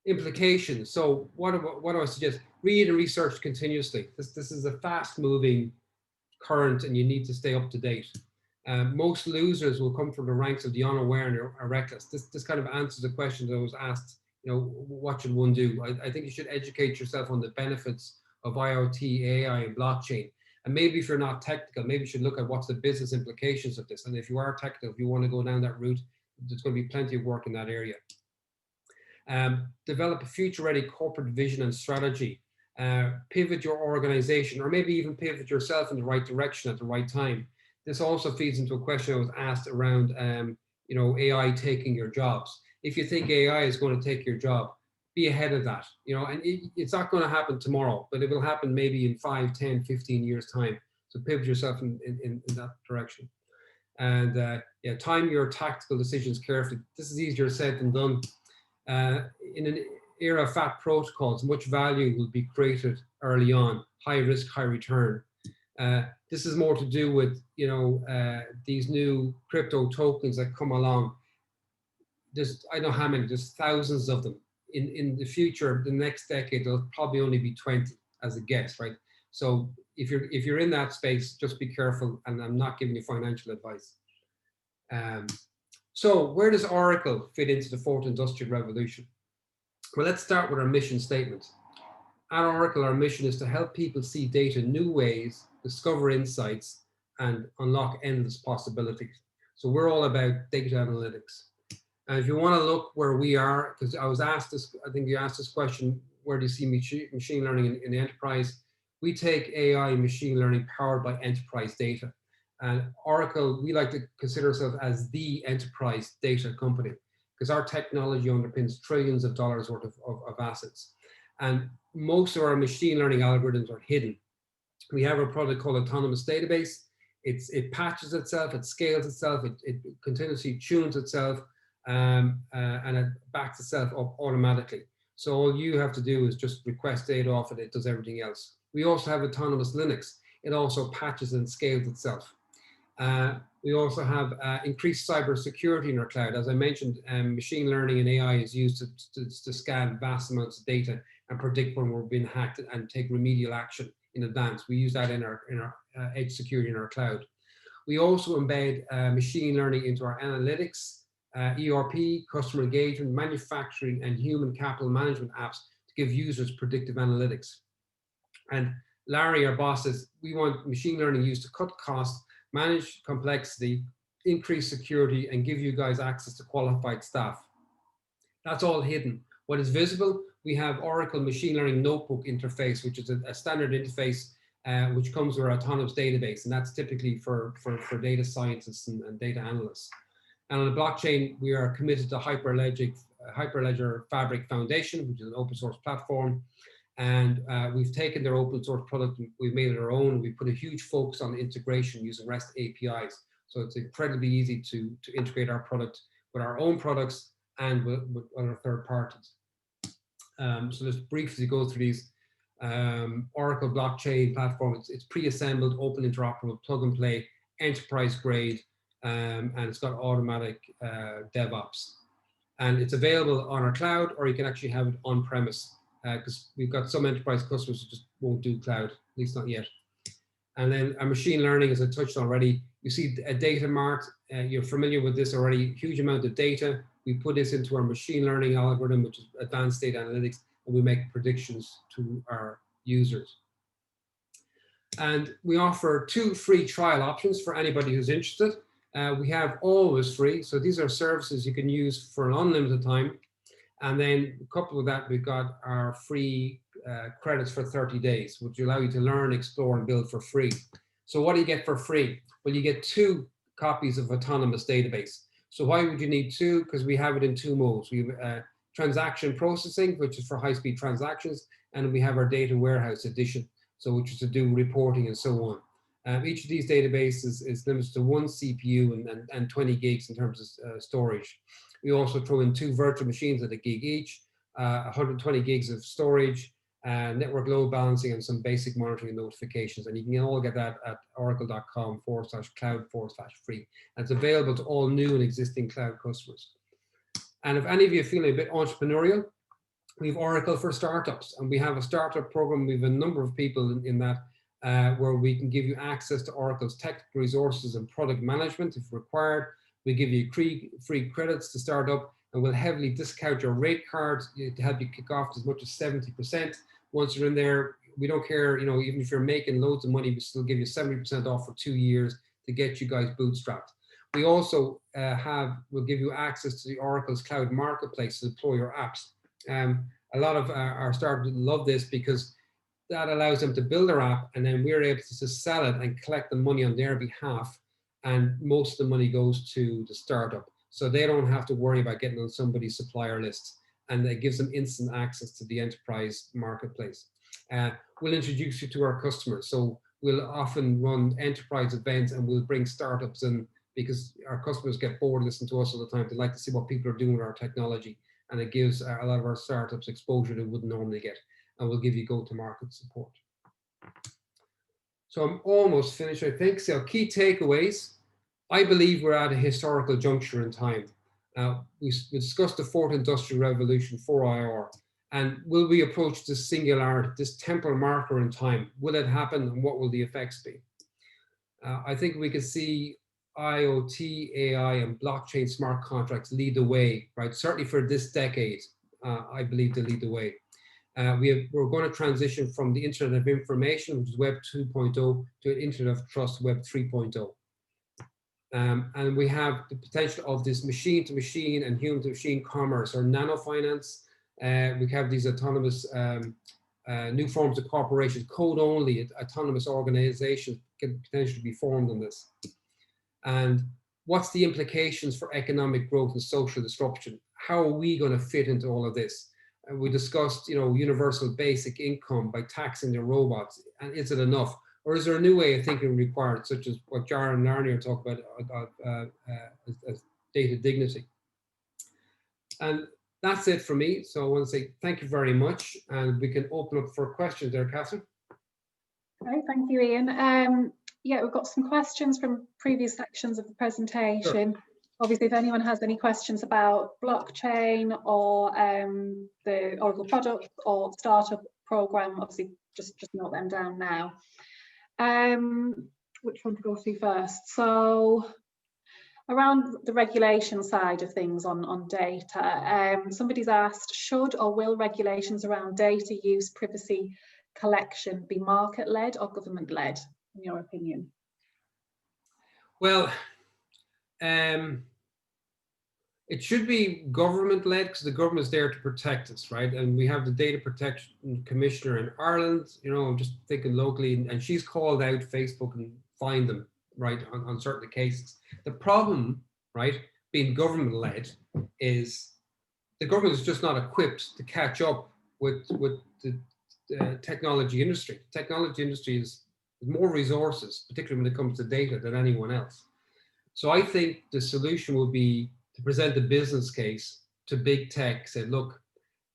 Implications. So what do I suggest? Read and research continuously. This is a fast-moving current and you need to stay up to date. Most losers will come from the ranks of the unaware or reckless. This kind of answers the question that was asked, you know, what should one do? I think you should educate yourself on the benefits of IoT, AI, and blockchain. And maybe if you're not technical, maybe you should look at what's the business implications of this. And if you are technical, if you want to go down that route, there's going to be plenty of work in that area. Develop a future-ready corporate vision and strategy. Pivot your organization, or maybe even pivot yourself in the right direction at the right time. This also feeds into a question I was asked around, you know, AI taking your jobs. If you think AI is going to take your job, be ahead of that, you know, and it's not going to happen tomorrow, but it will happen maybe in 5, 10, 15 years time. So pivot yourself in that direction. And yeah, time your tactical decisions carefully. This is easier said than done. In an era of fat protocols, much value will be created early on, high risk, high return. This is more to do with, you know, these new crypto tokens that come along. There's, I don't know how many, there's thousands of them. In the future, the next decade, there'll probably only be 20 as a guess, right? So if you're in that space, just be careful, and I'm not giving you financial advice. So where does Oracle fit into the fourth industrial revolution? Well, let's start with our mission statement. At Oracle, our mission is to help people see data in new ways, discover insights, and unlock endless possibilities. So we're all about data analytics. And if you want to look where we are, because I was asked this, I think you asked this question, where do you see machine learning in the enterprise? We take AI and machine learning powered by enterprise data. And Oracle, we like to consider ourselves as the enterprise data company, because our technology underpins trillions of dollars worth of assets. And most of our machine learning algorithms are hidden. We have a product called Autonomous Database. It patches itself, it scales itself, it continuously tunes itself, and it backs itself up automatically. So all you have to do is just request data off it, it does everything else. We also have Autonomous Linux. It also patches and scales itself. We also have increased cybersecurity in our cloud. As I mentioned, machine learning and AI is used to scan vast amounts of data and predict when we're being hacked and take remedial action in advance. We use that in our edge security in our cloud. We also embed machine learning into our analytics, ERP, customer engagement, manufacturing, and human capital management apps to give users predictive analytics. And Larry, our boss, says we want machine learning used to cut costs, manage complexity, increase security, and give you guys access to qualified staff. That's all hidden. What is visible, we have Oracle Machine Learning Notebook interface, which is a standard interface which comes with our Autonomous Database, and that's typically for data scientists and data analysts. And on the blockchain, we are committed to Hyperledger Fabric Foundation, which is an open source platform. And we've taken their open source product, we've made it our own. We put a huge focus on integration using REST APIs. So it's incredibly easy to integrate our product with our own products and with other third parties. So just briefly go through these. Oracle blockchain platform, it's pre-assembled, open, interoperable, plug and play, enterprise grade, and it's got automatic DevOps. And it's available on our cloud, or you can actually have it on premise, because we've got some enterprise customers who just won't do cloud, at least not yet. And then our machine learning, as I touched already, you see a data mart. You're familiar with this already, huge amount of data. We put this into our machine learning algorithm, which is advanced data analytics, and we make predictions to our users. And we offer 2 free trial options for anybody who's interested. We have always free, so these are services you can use for an unlimited time. And then coupled with that, we've got our free credits for 30 days, which allow you to learn, explore, and build for free. So what do you get for free? Well, you get 2 copies of Autonomous Database. So why would you need 2? Because we have it in 2 modes. We have transaction processing, which is for high-speed transactions, and we have our data warehouse edition, so which is to do reporting and so on. Each of these databases is limited to 1 CPU and 20 gigs in terms of storage. We also throw in 2 virtual machines at 1 gig each, 120 gigs of storage, network load balancing, and some basic monitoring and notifications. And you can all get that at oracle.com/cloud/free. And it's available to all new and existing cloud customers. And if any of you are feeling a bit entrepreneurial, we have Oracle for Startups, and we have a startup program. We have a number of people in that, where we can give you access to Oracle's technical resources and product management if required. We give you free credits to start up, and we'll heavily discount your rate cards to help you kick off as much as 70%. Once you're in there, we don't care, even if you're making loads of money, we still give you 70% off for 2 years to get you guys bootstrapped. We also will give you access to the Oracle's cloud marketplace to deploy your apps. A lot of our startups love this because that allows them to build their app, and then we're able to sell it and collect the money on their behalf. And most of the money goes to the startup. So they don't have to worry about getting on somebody's supplier list. And it gives them instant access to the enterprise marketplace. We'll introduce you to our customers. So we'll often run enterprise events, and we'll bring startups in because our customers get bored listening to us all the time. They like to see what people are doing with our technology. And it gives a lot of our startups exposure they wouldn't normally get. And we'll give you go-to-market support. So I'm almost finished, I think. So key takeaways. I believe we're at a historical juncture in time. We discussed the fourth industrial revolution, 4IR, and will we approach this singularity, this temporal marker in time? Will it happen, and what will the effects be? I think we can see IoT, AI, and blockchain smart contracts lead the way, right? Certainly for this decade, I believe they lead the way. We're going to transition from the Internet of Information, which is Web 2.0, to an Internet of Trust, Web 3.0. And we have the potential of this machine-to-machine and human-to-machine commerce, or nanofinance. We have these autonomous new forms of cooperation, code-only autonomous organizations can potentially be formed on this. And what's the implications for economic growth and social disruption? How are we going to fit into all of this? And we discussed, universal basic income by taxing the robots, and is it enough? Or is there a new way of thinking required, such as what Jara and Narnia talk about as data dignity? And that's it for me. So I want to say thank you very much, and we can open up for questions there, Catherine. Okay, thank you, Ian. Yeah, we've got some questions from previous sections of the presentation. Sure. Obviously, if anyone has any questions about blockchain or the Oracle product or startup program, obviously just note them down now. Which one to go to first? So around the regulation side of things on data, somebody's asked, should or will regulations around data use, privacy collection be market-led or government-led, in your opinion? Well, it should be government-led because the government is there to protect us, right? And we have the Data Protection Commissioner in Ireland, I'm just thinking locally, and she's called out Facebook and fined them, right, on certain cases. The problem, right, being government-led is the government is just not equipped to catch up with the technology industry. The technology industry is more resources, particularly when it comes to data, than anyone else. So I think the solution will be to present a business case to big tech, say, look,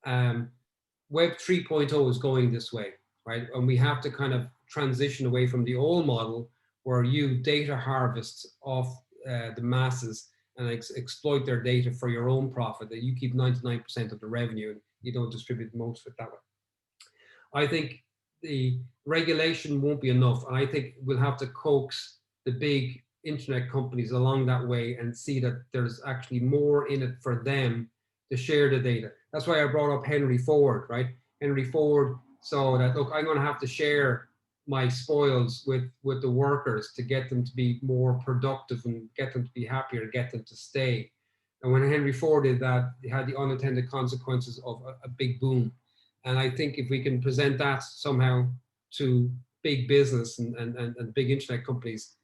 Web 3.0 is going this way, right? And we have to kind of transition away from the old model where you data harvest off the masses and exploit their data for your own profit, that you keep 99% of the revenue and you don't distribute most of it that way. I think the regulation won't be enough. And I think we'll have to coax the big internet companies along that way and see that there's actually more in it for them to share the data. That's why I brought up Henry Ford, right? Henry Ford saw that, look, I'm going to have to share my spoils with the workers to get them to be more productive and get them to be happier, get them to stay. And when Henry Ford did that, it had the unintended consequences of a big boom. And I think if we can present that somehow to big business and big internet companies,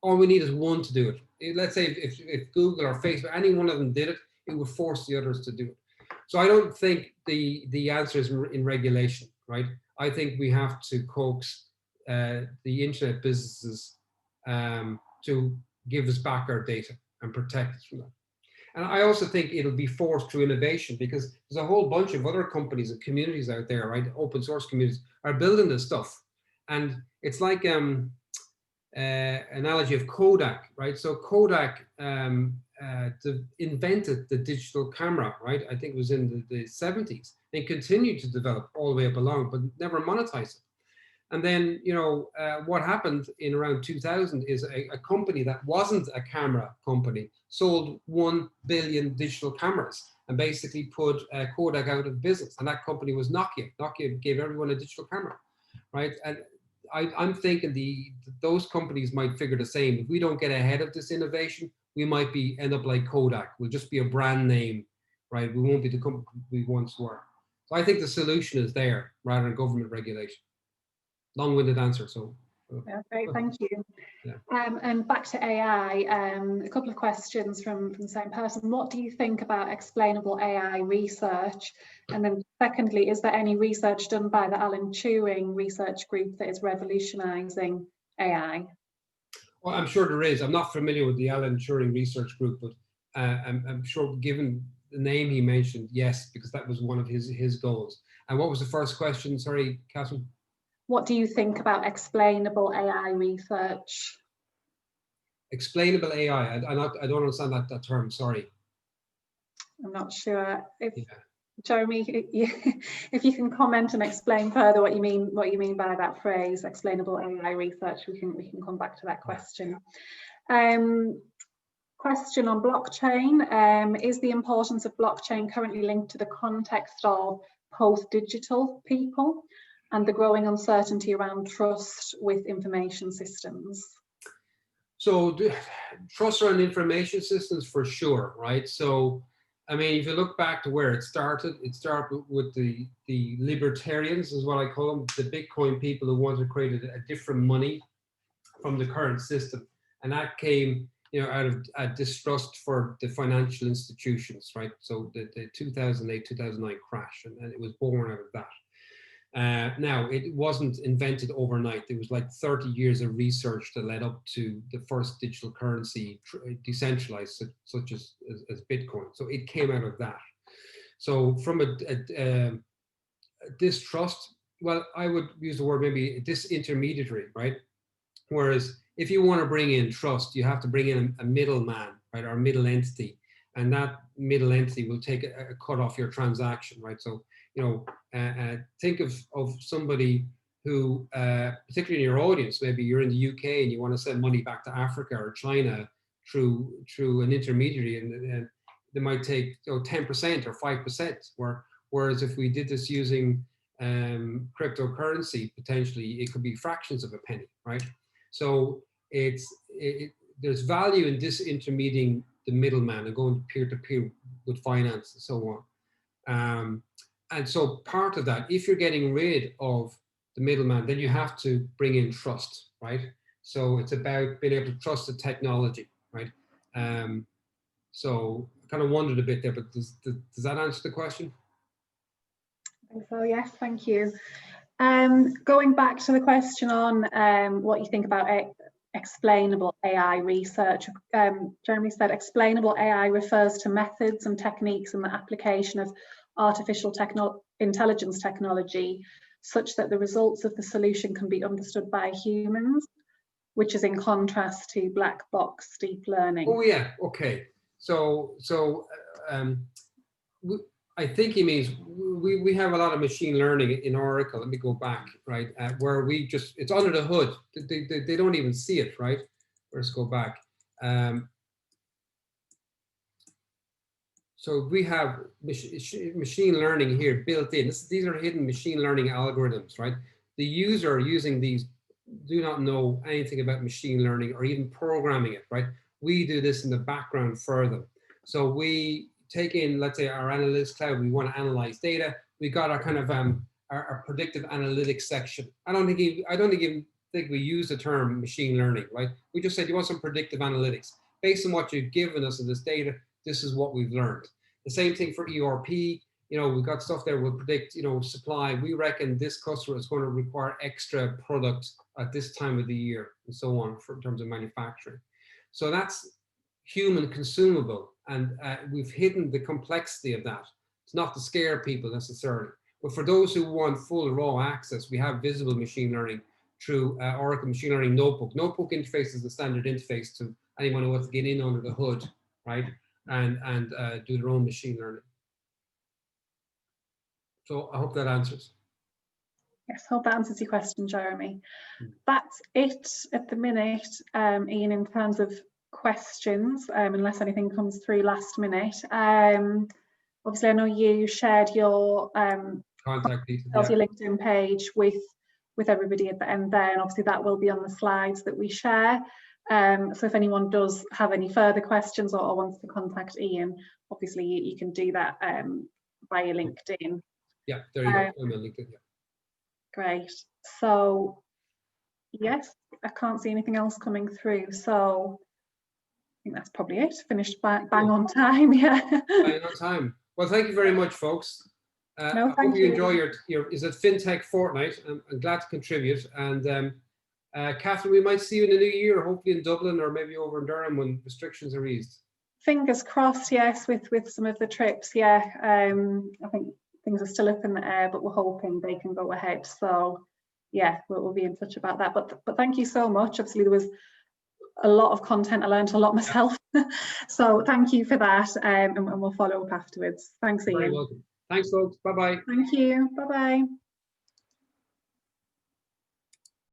all we need is one to do it. Let's say if Google or Facebook, any one of them did it, it would force the others to do it. So I don't think the answer is in regulation, right? I think we have to coax the internet businesses to give us back our data and protect us from that. And I also think it'll be forced through innovation, because there's a whole bunch of other companies and communities out there, right? Open source communities are building this stuff. And it's like analogy of Kodak, right? So Kodak invented the digital camera, right? I think it was in the 70s. They continued to develop all the way up along, but never monetized it. And then, what happened in around 2000 is a company that wasn't a camera company sold 1 billion digital cameras and basically put Kodak out of business. And that company was Nokia. Nokia gave everyone a digital camera, right? And I'm thinking those companies might figure the same. If we don't get ahead of this innovation, we might end up like Kodak. We'll just be a brand name, right? We won't be the company we once were. So I think the solution is there rather than government regulation. Long-winded answer. So. Yeah, great, thank you. Yeah. And back to AI, a couple of questions from the same person. What do you think about explainable AI research? And then secondly, is there any research done by the Alan Turing research group that is revolutionizing AI? Well, I'm sure there is. I'm not familiar with the Alan Turing research group, but I'm sure given the name he mentioned, yes, because that was one of his goals. And what was the first question? Sorry, Catherine. What do you think about explainable AI research? Explainable AI. I don't understand that term. Sorry. I'm not sure if Yeah. Jeremy, if you can comment and explain further what you mean by that phrase, explainable AI research, we can come back to that question. Question on blockchain. Is the importance of blockchain currently linked to the context of post-digital people and the growing uncertainty around trust with information systems? So trust around information systems for sure, right? So, I mean, if you look back to where it started with the libertarians, is what I call them, the Bitcoin people who wanted to create a different money from the current system. And that came, out of a distrust for the financial institutions, right? So the 2008, 2009 crash, and it was born out of that. Now, it wasn't invented overnight. There was like 30 years of research that led up to the first digital currency decentralized, such as Bitcoin. So it came out of that. So from a distrust, well, I would use the word maybe disintermediary, right? Whereas if you want to bring in trust, you have to bring in a middleman, right, or a middle entity. And that middle entity will take a cut off your transaction, right? So, think of somebody who, particularly in your audience, maybe you're in the UK and you want to send money back to Africa or China through an intermediary, and they might take 10% or 5%. Whereas if we did this using cryptocurrency, potentially it could be fractions of a penny, right? So there's value in disintermediating the middleman and going peer-to-peer with finance and so on. And so part of that, if you're getting rid of the middleman, then you have to bring in trust, right? So it's about being able to trust the technology, right? So I kind of wondered a bit there, but does that answer the question? I think so, yes, thank you. Going back to the question on what you think about explainable AI research, Jeremy said explainable AI refers to methods and techniques in the application of artificial intelligence technology such that the results of the solution can be understood by humans, which is in contrast to black box deep learning. Oh yeah, okay. So I think he means we have a lot of machine learning in Oracle. Let me go back, right? Where it's under the hood. They don't even see it, right? Let's go back. So we have machine learning here built in. These are hidden machine learning algorithms, right? The user using these do not know anything about machine learning or even programming it, right? We do this in the background for them. So we take in, let's say, our analytics cloud. We want to analyze data. We got our kind of our predictive analytics section. I don't think we use the term machine learning, right? We just said you want some predictive analytics based on what you've given us in this data. This is what we've learned. The same thing for ERP. We've got stuff there. We'll predict, supply. We reckon this customer is going to require extra product at this time of the year, and so on, in terms of manufacturing. So that's human consumable, and we've hidden the complexity of that. It's not to scare people necessarily, but for those who want full raw access, we have visible machine learning through Oracle Machine Learning Notebook. Notebook interface is the standard interface to anyone who wants to get in under the hood, right, and do their own machine learning. So I hope that answers. Yes, hope that answers your question, Jeremy. That's it at the minute, Ian, in terms of questions, unless anything comes through last minute. Obviously, I know you shared your Contact details. your LinkedIn page with everybody at the end there, and obviously that will be on the slides that we share. So if anyone does have any further questions or wants to contact Ian, obviously you can do that via LinkedIn. Yeah, there you go. I'm on LinkedIn. Yeah. Great. So yes, I can't see anything else coming through. So I think that's probably it. Finished bang on time. Yeah. Bang on time. Well, thank you very much, folks. No, I thank hope you you. enjoy your is it FinTech Fortnight. I'm glad to contribute. And Catherine, we might see you in the new year, hopefully in Dublin or maybe over in Durham when restrictions are eased. Fingers crossed, yes, with some of the trips. Yeah, I think things are still up in the air, but we're hoping they can go ahead. So yeah, we'll be in touch about that. But thank you so much. Obviously, there was a lot of content. I learned a lot myself. So thank you for that, and we'll follow up afterwards. Thanks, Ian. Very welcome. Thanks, folks. Bye-bye. Thank you. Bye-bye.